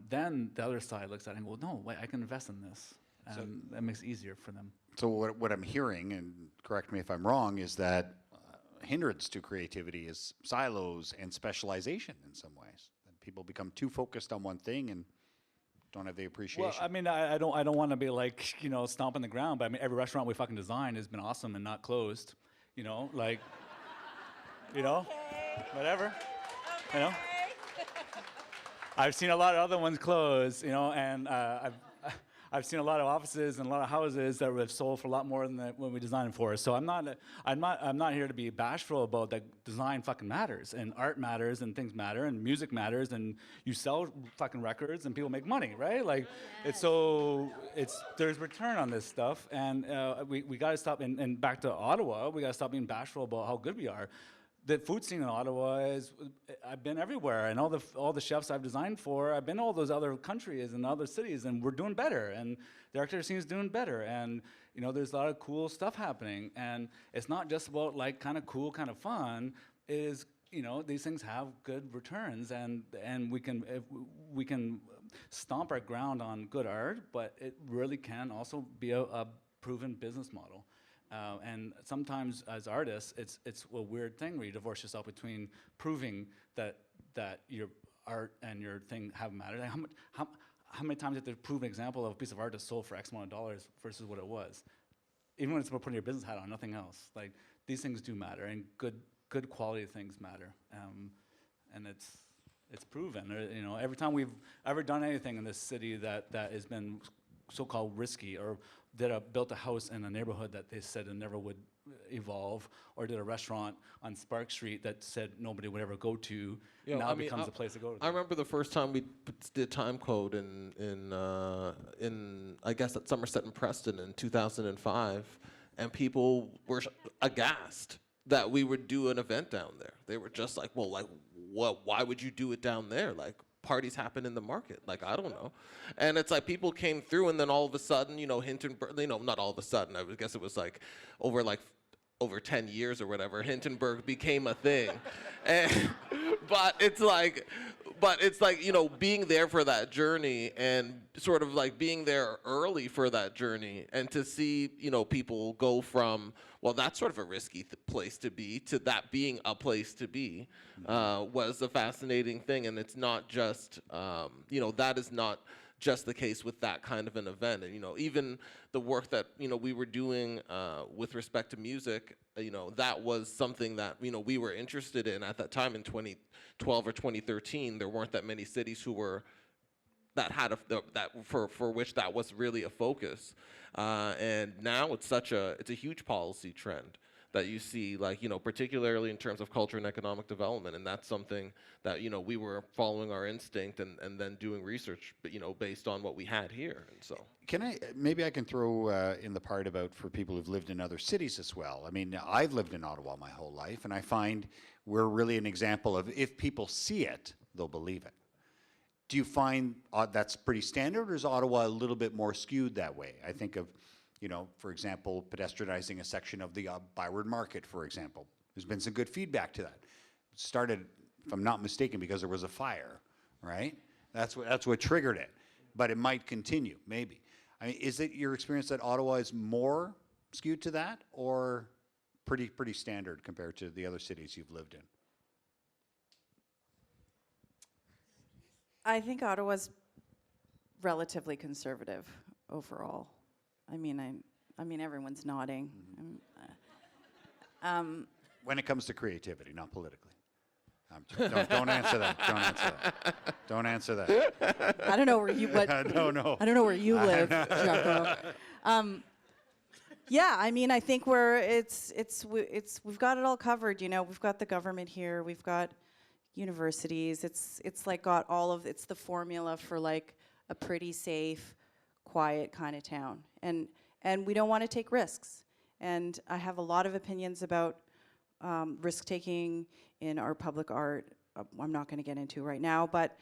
then the other side looks at it and goes, no, wait, I can invest in this. And that makes it easier for them. So what I'm hearing, and correct me if I'm wrong, is that hindrance to creativity is silos and specialization in some ways. That people become too focused on one thing and don't have the appreciation. Well, I mean, I don't want to be like, stomping the ground, but I mean, every restaurant we fucking designed has been awesome and not closed, like, whatever, I've seen a lot of other ones close, and I've seen a lot of offices and a lot of houses that have sold for a lot more than when we designed them for. So I'm not here to be bashful about that. Design fucking matters, and art matters, and things matter, and music matters, and you sell fucking records, and people make money, right? Like, there's return on this stuff, and we got to stop. And back to Ottawa, we got to stop being bashful about how good we are. The food scene in Ottawa I've been everywhere, and all the chefs I've designed for, I've been to all those other countries and other cities, and we're doing better, and the architecture scene is doing better, and there's a lot of cool stuff happening, and it's not just about like kind of cool, kind of fun. It is, these things have good returns, and we can stomp our ground on good art, but it really can also be a proven business model. And sometimes as artists, it's a weird thing where you divorce yourself between proving that your art and your thing have mattered. Like how many times you have to prove an example of a piece of art that's sold for X amount of dollars versus what it was? Even when it's about putting your business hat on, nothing else. Like, these things do matter, and good quality things matter. And it's proven. Every time we've ever done anything in this city that has been so-called risky, or built a house in a neighborhood that they said it never would evolve, or did a restaurant on Spark Street that said nobody would ever go to, now becomes a place to go to. I remember the first time we did time code in I guess at Somerset and Preston in 2005, and people were aghast that we would do an event down there. They were just like, well, like, what? Why would you do it down there? Like, parties happen in the market. Like, I don't know. And it's like people came through, and then all of a sudden, Hintonburg, not all of a sudden, I guess it was like over 10 years or whatever, Hintonburg became a thing. But it's like, but it's like, being there for that journey and sort of like being there early for that journey, and to see, people go from, well, that's sort of a risky place to be, to that being a place to be, was a fascinating thing. And it's not just, that is not just the case with that kind of an event. And, even the work that, we were doing with respect to music, that was something that, we were interested in at that time in 2012 or 2013. There weren't that many cities that had for which that was really a focus. And now it's a huge policy trend that you see, like, particularly in terms of culture and economic development. And that's something that, we were following our instinct and then doing research, but, based on what we had here. And so Maybe I can throw in the part about for people who've lived in other cities as well. I mean, I've lived in Ottawa my whole life, and I find we're really an example of, if people see it, they'll believe it. Do you find that's pretty standard, or is Ottawa a little bit more skewed that way? I think of, for example, pedestrianizing a section of the Byward Market, for example. There's been some good feedback to that. It started, if I'm not mistaken, because there was a fire, right? That's what triggered it. But it might continue, maybe. I mean, is it your experience that Ottawa is more skewed to that, or pretty standard compared to the other cities you've lived in? I think Ottawa's relatively conservative overall. I mean, everyone's nodding. When it comes to creativity, not politically. Don't answer that. Don't answer that. Don't answer that. I don't know where you. No. I don't know where you live, Giacomo. Yeah, I mean, I think we've got it all covered. We've got the government here. We've got universities. It's like got it's the formula for like a pretty safe, quiet kind of town. And we don't want to take risks. And I have a lot of opinions about risk taking in our public art. I'm not going to get into right now, but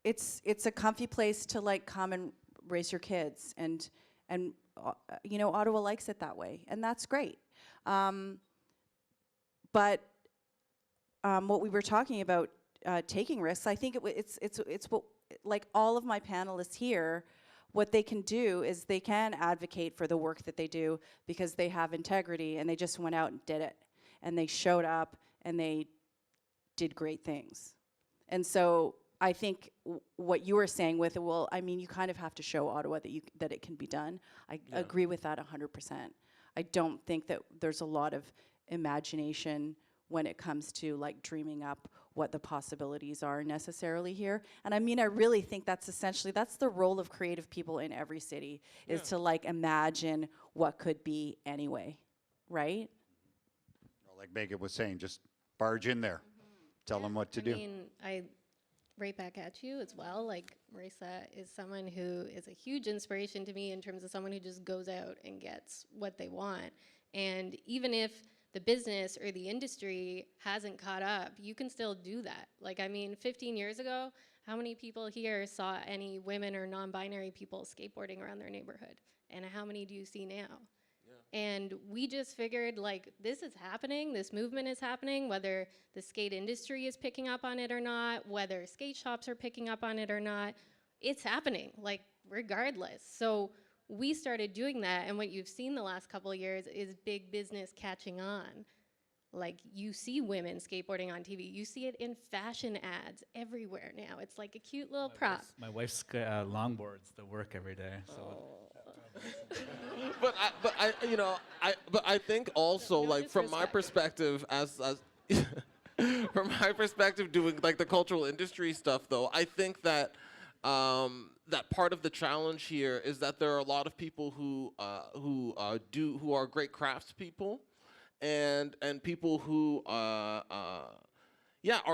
it's a comfy place to like come and raise your kids, and Ottawa likes it that way, and that's great. But what we were talking about, taking risks, I think it's what, like all of my panelists here, what they can do is they can advocate for the work that they do because they have integrity, and they just went out and did it, and they showed up and they did great things. And so I think what you were saying with it, well, I mean, you kind of have to show Ottawa that it can be done. I agree with that 100%. I don't think that there's a lot of imagination when it comes to like dreaming up what the possibilities are necessarily here. And I mean, I really think that's the role of creative people in every city, is to like imagine what could be anyway, right? Well, like Megan was saying, just barge in there, tell them what to do. I mean, right back at you as well. Like, Marisa is someone who is a huge inspiration to me in terms of someone who just goes out and gets what they want. And even if the business or the industry hasn't caught up, you can still do that. Like, I mean, 15 years ago, how many people here saw any women or non-binary people skateboarding around their neighborhood? And how many do you see now? Yeah. And we just figured, like, this is happening, this movement is happening, whether the skate industry is picking up on it or not, whether skate shops are picking up on it or not, it's happening, like, regardless. So we started doing that, and what you've seen the last couple of years is big business catching on. Like, you see women skateboarding on TV. You see it in fashion ads everywhere now. It's like a cute little prop. My wife's longboards that work every day. So. But I think also, like, from my perspective, as from my perspective, doing like the cultural industry stuff, though, I think that that part of the challenge here is that there are a lot of people who are great craftspeople, and people who are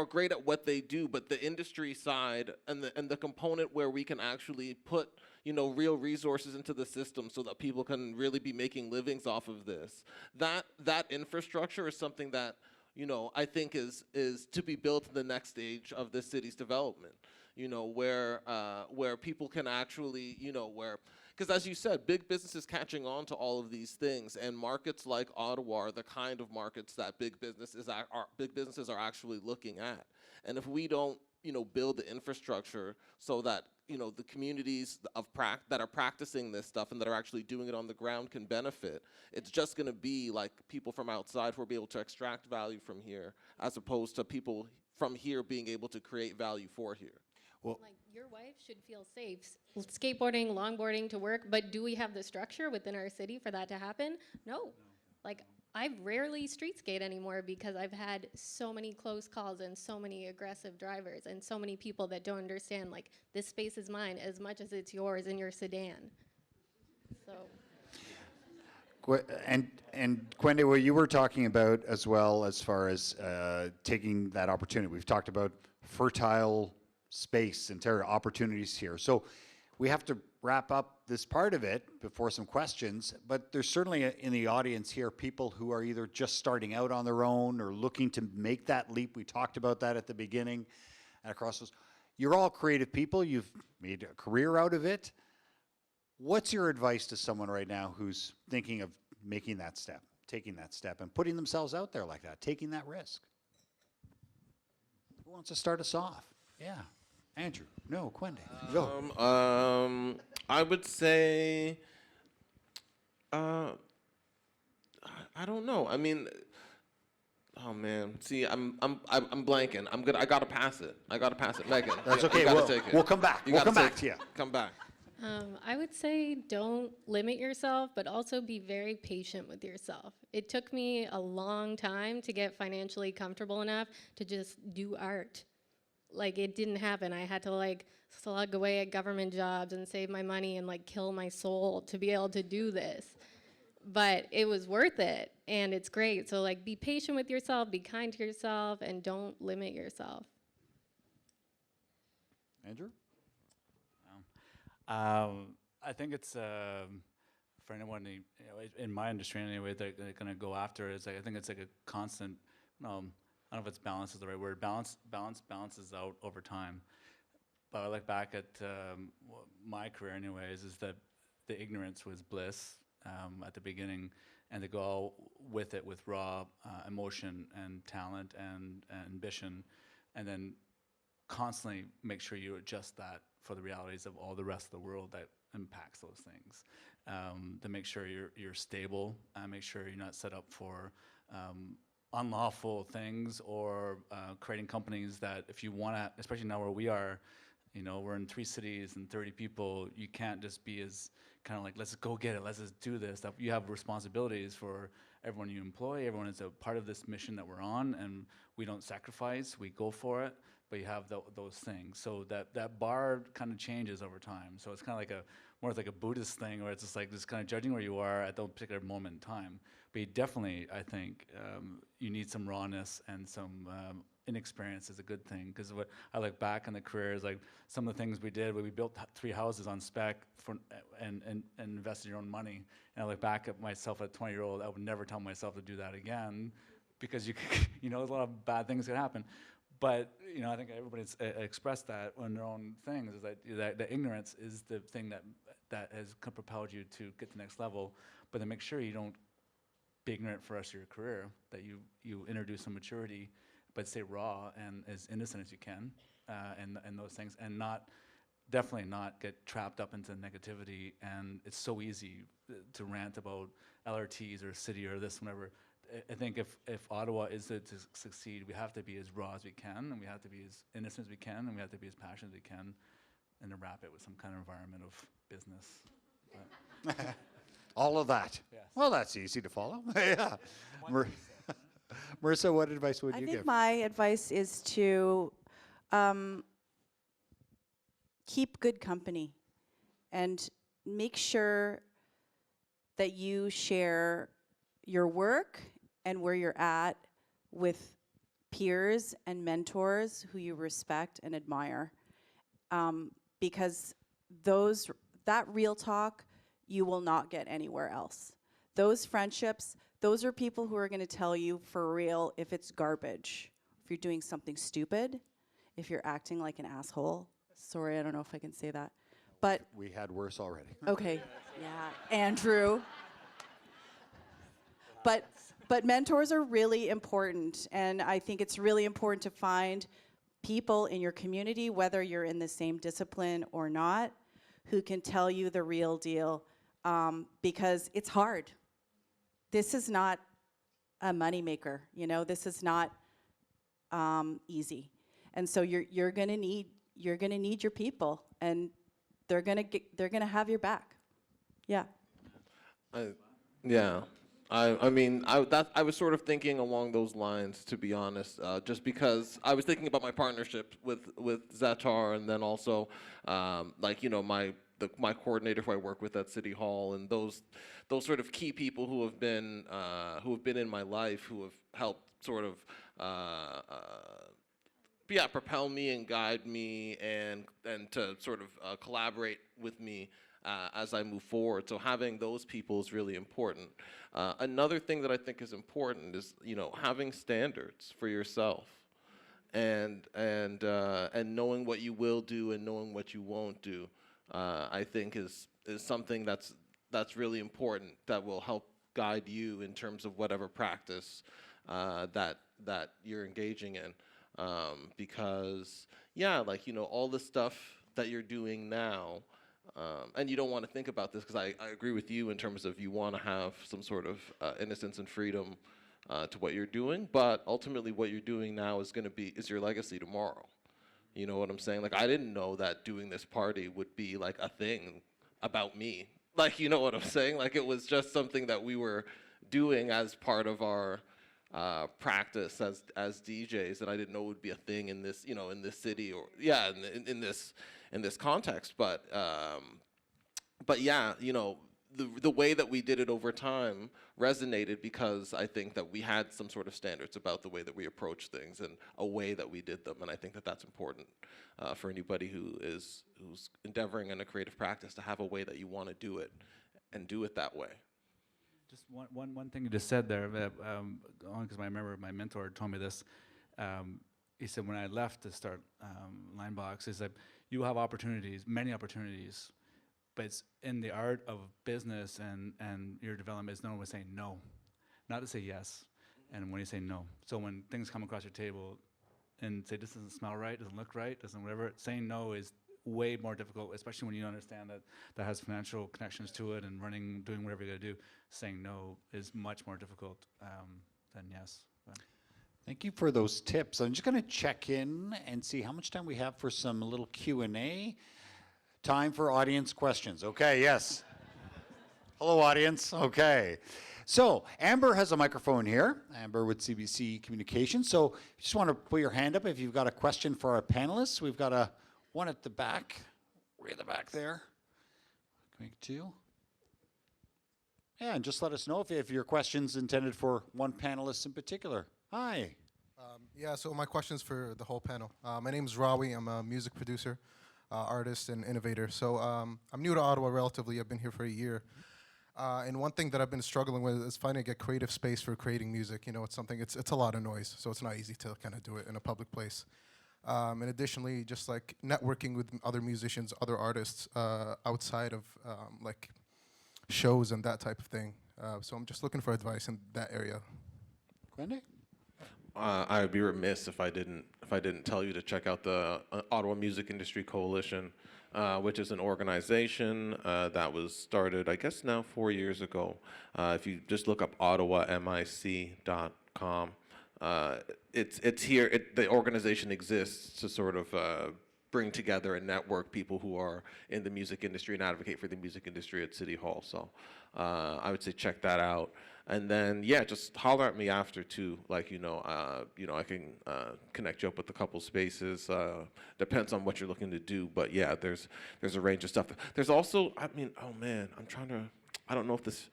great at what they do, but the industry side and the component where we can actually put real resources into the system so that people can really be making livings off of this. That infrastructure is something that I think is to be built in the next stage of the city's development. where people can actually, because as you said, big business is catching on to all of these things, and markets like Ottawa are the kind of markets that big businesses are actually looking at. And if we don't, build the infrastructure so that the communities that are practicing this stuff and that are actually doing it on the ground can benefit, it's just going to be like people from outside who will be able to extract value from here, as opposed to people from here being able to create value for here. Well, Like, your wife should feel safe skateboarding, longboarding to work, but do we have the structure within our city for that to happen? No. Like, I rarely street skate anymore because I've had so many close calls and so many aggressive drivers and so many people that don't understand, like, this space is mine as much as it's yours in your sedan. So. And Quende, what you were talking about as well, as far as taking that opportunity, we've talked about fertile space and opportunities here. So we have to wrap up this part of it before some questions, but there's certainly in the audience here people who are either just starting out on their own or looking to make that leap. We talked about that at the beginning and across those. You're all creative people. You've made a career out of it. What's your advice to someone right now who's thinking of making that step, taking that step and putting themselves out there like that, taking that risk? Who wants to start us off? Yeah. Andrew. No, Quende. Go. I would say, I don't know. I mean, oh man. See, I'm blanking. I gotta pass it. Megan. That's okay. We'll come back. We'll come back to you. Come back. I would say don't limit yourself, but also be very patient with yourself. It took me a long time to get financially comfortable enough to just do art. Like, it didn't happen. I had to, like, slug away at government jobs and save my money and, like, kill my soul to be able to do this. But it was worth it, and it's great. So, like, be patient with yourself, be kind to yourself, and don't limit yourself. Andrew? I think it's for anyone in my industry anyway, they're going to go after it. It's like, I think it's like a constant. I don't know if it's balance is the right word. Balance balances out over time. But I look back at my career anyways, is that the ignorance was bliss at the beginning, and to go with it with raw emotion and talent and ambition, and then constantly make sure you adjust that for the realities of all the rest of the world that impacts those things. To make sure you're stable, make sure you're not set up for unlawful things or creating companies that if you want to, especially now where we are, we're in 3 cities and 30 people, you can't just be as kind of like, let's go get it, let's just do this. You have responsibilities for everyone you employ, everyone is a part of this mission that we're on, and we don't sacrifice, we go for it, but you have those things. So that bar kind of changes over time. So it's kind of like more like a Buddhist thing, where it's just like just kind of judging where you are at that particular moment in time. But you definitely, I think, you need some rawness and some inexperience is a good thing. Because what I look back on the career is like some of the things we did, where we built 3 houses on spec and invested your own money. And I look back at myself at a 20-year-old, I would never tell myself to do that again, because there's a lot of bad things that happen. But I think everybody's expressed that on their own things, is that the ignorance is the thing that has propelled you to get to the next level. But then make sure you don't be ignorant for the rest of your career, that you introduce some maturity, but stay raw and as innocent as you can, and those things, and definitely not get trapped up into negativity. And it's so easy to rant about LRTs or city or this, whatever. I think if Ottawa is to succeed, we have to be as raw as we can, and we have to be as innocent as we can, and we have to be as passionate as we can, and to wrap it with some kind of environment of business. All of that. Yes. Well, that's easy to follow. Yeah. Marissa, what advice would you give? I think my advice is to keep good company and make sure that you share your work and where you're at with peers and mentors who you respect and admire, because that real talk you will not get anywhere else. Those friendships, those are people who are going to tell you for real if it's garbage, if you're doing something stupid, if you're acting like an asshole, Sorry, I don't know if I can say that. But We had worse already. okay, yeah, Andrew. But mentors are really important, and I think it's really important to find people in your community, whether you're in the same discipline or not, who can tell you the real deal, because it's hard. This is not a moneymaker, you know. This is not easy, and so you're gonna need your people, and they're gonna have your back. Yeah. Yeah. I mean, I was sort of thinking along those lines, to be honest, just because I was thinking about my partnership with Zatar, and then also, like, you know, my coordinator who I work with at City Hall, and those sort of key people who have been in my life, who have helped sort of propel me and guide me, and to sort of collaborate with me as I move forward. So having those people is really important. Another thing that I think is important is, you know, having standards for yourself, and knowing what you will do and knowing what you won't do. I think is something that's really important, that will help guide you in terms of whatever practice that you're engaging in. Because yeah, like, you know, all the stuff that you're doing now. And you don't want to think about this, because I agree with you in terms of you want to have some sort of innocence and freedom to what you're doing, but ultimately what you're doing now is your legacy tomorrow. You know what I'm saying? Like, I didn't know that doing this party would be like a thing about me. Like, you know what I'm saying? Like, it was just something that we were doing as part of our practice as DJs, and I didn't know it would be a thing in this, you know, in this city, or yeah, in this context. But yeah, you know, the way that we did it over time resonated, because I think that we had some sort of standards about the way that we approach things and a way that we did them, and I think that that's important for anybody who's endeavoring in a creative practice, to have a way that you want to do it and do it that way. Just one thing you just said there, because I remember my mentor told me this. He said, when I left to start Linebox, he said, you have opportunities, many opportunities, but it's in the art of business and your development is knowing when to say no, not to say yes, and when you say no. So when things come across your table and say, this doesn't smell right, doesn't look right, doesn't whatever, saying no is way more difficult, especially when you understand that has financial connections to it, and doing whatever you got to do. Saying no is much more difficult than yes. But. Thank you for those tips. I'm just going to check in and see how much time we have for some little Q&A. Time for audience questions. Okay, yes. Hello, audience. Okay. So Amber has a microphone here. Amber with CBC Communications. So you just want to put your hand up if you've got a question for our panelists. We've got one at the back, way at the back there. Can we two? Yeah, and just let us know if your question's intended for one panelist in particular. Hi. Yeah, so my question's for the whole panel. My name's Rawi. I'm a music producer, artist, and innovator. So I'm new to Ottawa relatively. I've been here for a year. And one thing that I've been struggling with is finding a creative space for creating music. You know, it's a lot of noise, so it's not easy to kind of do it in a public place. And additionally, just like networking with other musicians, other artists outside of like shows and that type of thing. So I'm just looking for advice in that area. Quende? I would be remiss if I didn't tell you to check out the Ottawa Music Industry Coalition, which is an organization that was started, I guess now 4 years ago. If you just look up ottawamic.com, it's here. The organization exists to sort of bring together and network people who are in the music industry and advocate for the music industry at City Hall. So I would say check that out. And then, yeah, just holler at me after too. Like, I can connect you up with a couple spaces. Depends on what you're looking to do. But yeah, there's a range of stuff. There's also, I don't know if this,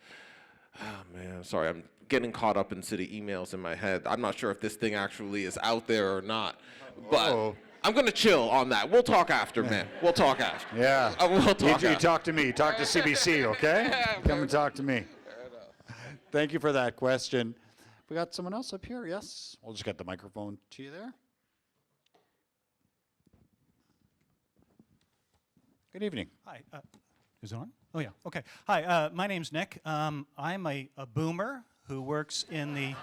sorry, I'm getting caught up in city emails in my head. I'm not sure if this thing actually is out there or not. But I'm going to chill on that. We'll talk after, man. We'll talk after. Yeah. We'll talk You talk to me. Talk to CBC, okay? Come and talk to me. Thank you for that question. We got someone else up here? Yes? We'll just get the microphone to you there. Good evening. Hi. Is it on? Oh, yeah. Okay. Hi. My name's Nick. I'm a boomer who works in the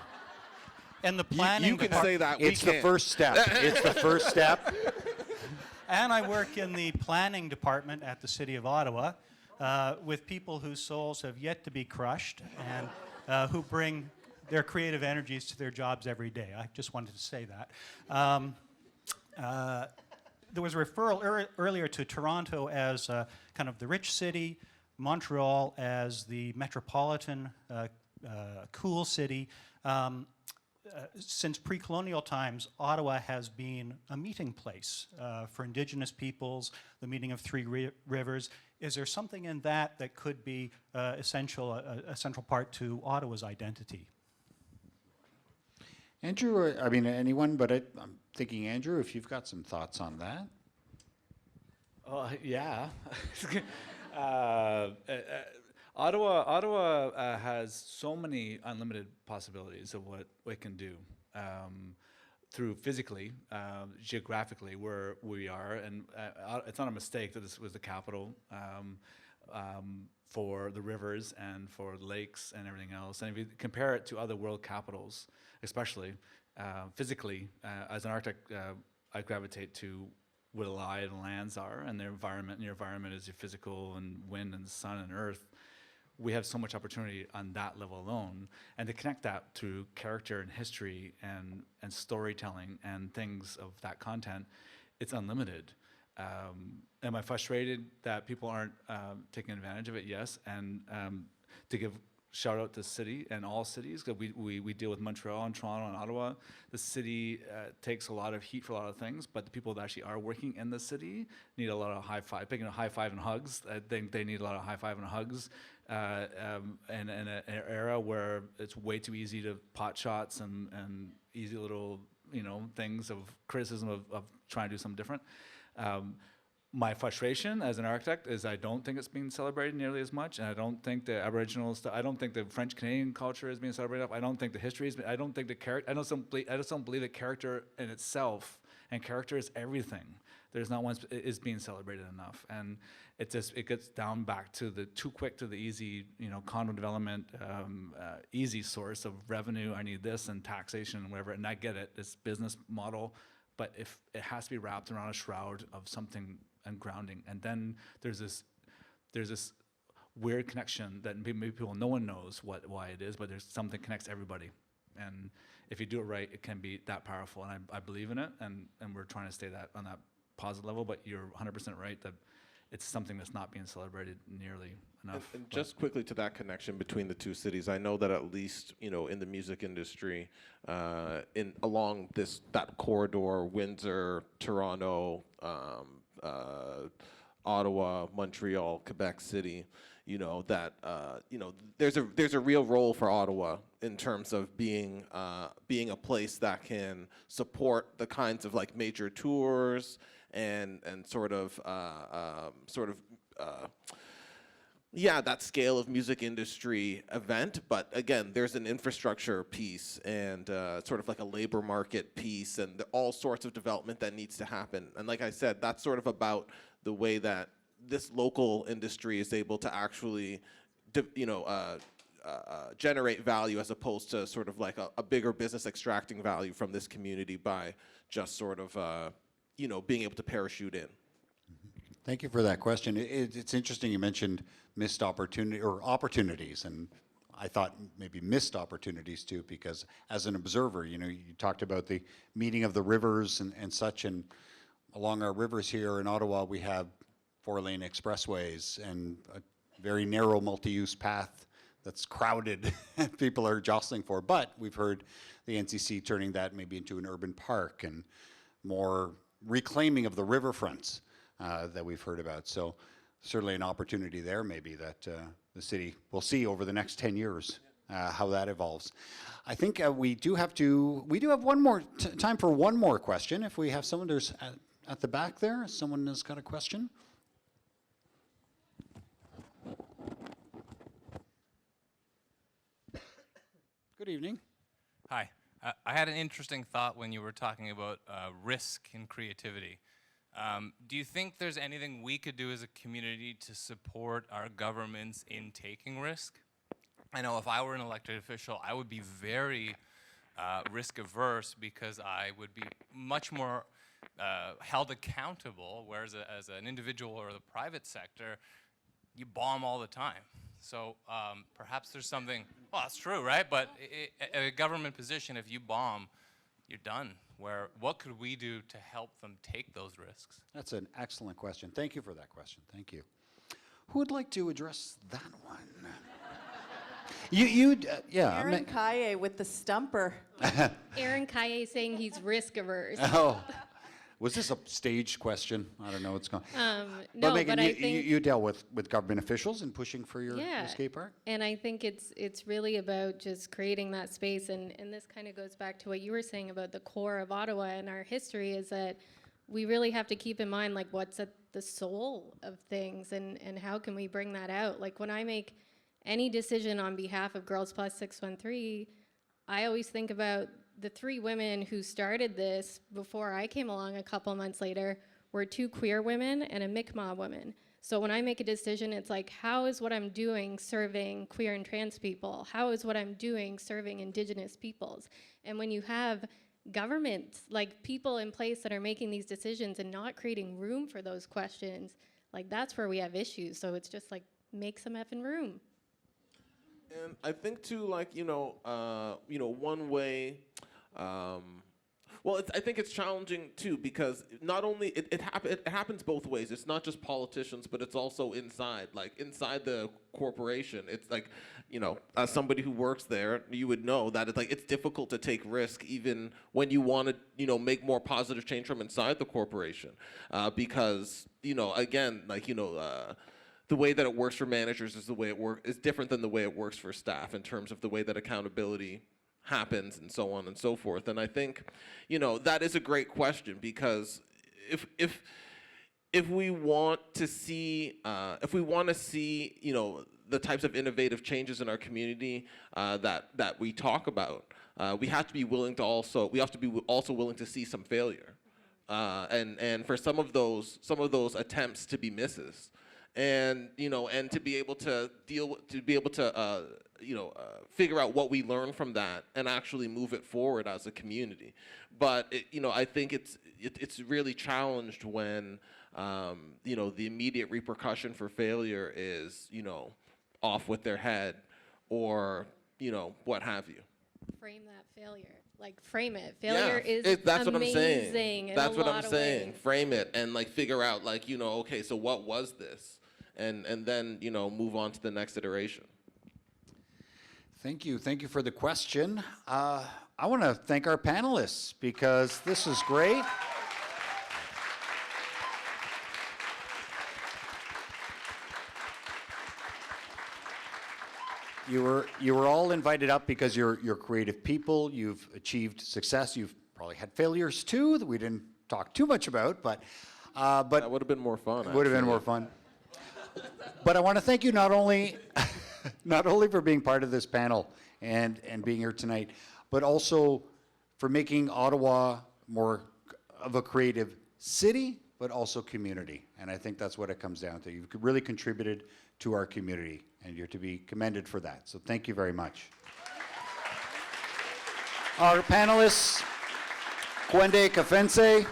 planning. You can say that. It's the first step. It's the first step. And I work in the planning department at the City of Ottawa with people whose souls have yet to be crushed and who bring their creative energies to their jobs every day. I just wanted to say that. There was a referral earlier to Toronto as kind of the rich city, Montreal as the metropolitan, cool city. Since pre-colonial times, Ottawa has been a meeting place for Indigenous peoples, the meeting of three rivers. Is there something in that that could be a central part to Ottawa's identity? Andrew, or, I mean, anyone, but I'm thinking, Andrew, if you've got some thoughts on that. Yeah. Ottawa has so many unlimited possibilities of what it can do through physically, geographically, where we are, and it's not a mistake that this was the capital for the rivers and for the lakes and everything else. And if you compare it to other world capitals, especially physically, as an architect, I gravitate to where the lie and lands are and their environment, and your environment is your physical and wind and sun and earth. We have so much opportunity on that level alone, and to connect that to character and history and storytelling and things of that content, it's unlimited. Am I frustrated that people aren't taking advantage of it? Yes, and to give shout out to the city and all cities, because we deal with Montreal and Toronto and Ottawa. The city takes a lot of heat for a lot of things, but the people that actually are working in the city need a lot of high five, picking a high five and hugs. I think they need a lot of high five and hugs. In an era where it's way too easy to pot shots and easy little things of criticism of trying to do something different. My frustration as an architect is I don't think it's being celebrated nearly as much, and I don't think the Aboriginal stuff. I don't think the French Canadian culture is being celebrated enough. I don't think the history is. I don't think the character. I just don't believe that character in itself, and character is everything. There's not one is being celebrated enough, and it gets down back to the too quick to the easy, condo development, easy source of revenue. I need this and taxation and whatever, and I get it. It's business model, but if it has to be wrapped around a shroud of something and grounding, and then there's this weird connection that maybe people, no one knows why it is, but there's something connects everybody, and if you do it right, it can be that powerful, and I believe in it, and we're trying to stay that on that positive level. But you're 100% right that it's something that's not being celebrated nearly enough. And just quickly to that connection between the two cities, I know that at least in the music industry, along that corridor, Windsor, Toronto, Ottawa, Montreal, Quebec City, there's a real role for Ottawa in terms of being a place that can support the kinds of like major tours and that scale of music industry event. But again, there's an infrastructure piece and sort of like a labor market piece and all sorts of development that needs to happen. And like I said, that's sort of about the way that this local industry is able to actually, generate value as opposed to sort of like a bigger business extracting value from this community by just sort of, being able to parachute in. Thank you for that question. It's interesting you mentioned missed opportunity or opportunities, and I thought maybe missed opportunities too, because as an observer, you talked about the meeting of the rivers and such, and along our rivers here in Ottawa, we have 4-lane expressways and a very narrow multi-use path that's crowded and people are jostling for. But we've heard the NCC turning that maybe into an urban park and more reclaiming of the riverfronts that we've heard about. So certainly an opportunity there maybe that the city will see over the next 10 years, how that evolves. I think we do have one more time for one more question. If we have someone, there's at the back there, someone has got a question. Good evening. Hi. I had an interesting thought when you were talking about risk and creativity. Do you think there's anything we could do as a community to support our governments in taking risk? I know if I were an elected official, I would be very risk averse because I would be much more held accountable, whereas as an individual or the private sector, you bomb all the time. So perhaps there's something, well, that's true, right? But a government position, if you bomb, you're done. What could we do to help them take those risks? That's an excellent question. Thank you for that question. Thank you. Who would like to address that one? Yeah. Aaron Kaye with the stumper. Aaron Kaye saying he's risk averse. Oh, was this a staged question? I don't know what's going on. No, but Megan, but I think you dealt with government officials and pushing for your skate park? And I think it's really about just creating that space, and this kind of goes back to what you were saying about the core of Ottawa and our history, is that we really have to keep in mind like what's at the soul of things, and how can we bring that out. Like when I make any decision on behalf of Girls Plus 613, I always think about the 3 women who started this before I came along a couple months later were 2 queer women and a Mi'kmaq woman. So when I make a decision, it's like, how is what I'm doing serving queer and trans people? How is what I'm doing serving Indigenous peoples? And when you have governments, like people in place that are making these decisions and not creating room for those questions, like that's where we have issues. So it's just like, make some effing room. And I think too, like one way. I think it's challenging too because not only it happens both ways. It's not just politicians, but it's also inside the corporation. It's like, as somebody who works there, you would know that it's difficult to take risk even when you want to make more positive change from inside the corporation, because again the way that it works for managers is different than the way it works for staff in terms of the way that accountability happens and so on and so forth. And I think, that is a great question because if we want to see the types of innovative changes in our community that we talk about, we have to be also willing to see some failure, and for some of those attempts to be misses. And and to be able to figure out what we learn from that and actually move it forward as a community. But I think it's really challenged when the immediate repercussion for failure is off with their head or what have you. Frame that failure. Like frame it. Failure is that's amazing. What I'm saying. That's what I'm saying. Ways. Frame it and figure out okay, so what was this? And then move on to the next iteration. Thank you for the question. I want to thank our panelists because this is great. You were all invited up because you're creative people. You've achieved success. You've probably had failures too that we didn't talk too much about, but that would have been more fun. Would have been more fun. But I want to thank you not only for being part of this panel and being here tonight, but also for making Ottawa more of a creative city, but also community. And I think that's what it comes down to. You've really contributed to our community, and you're to be commended for that. So thank you very much. Our panelists, Kwende Kafense,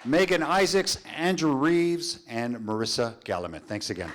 Megan Isaacs, Andrew Reeves, and Marissa Galliman. Thanks again.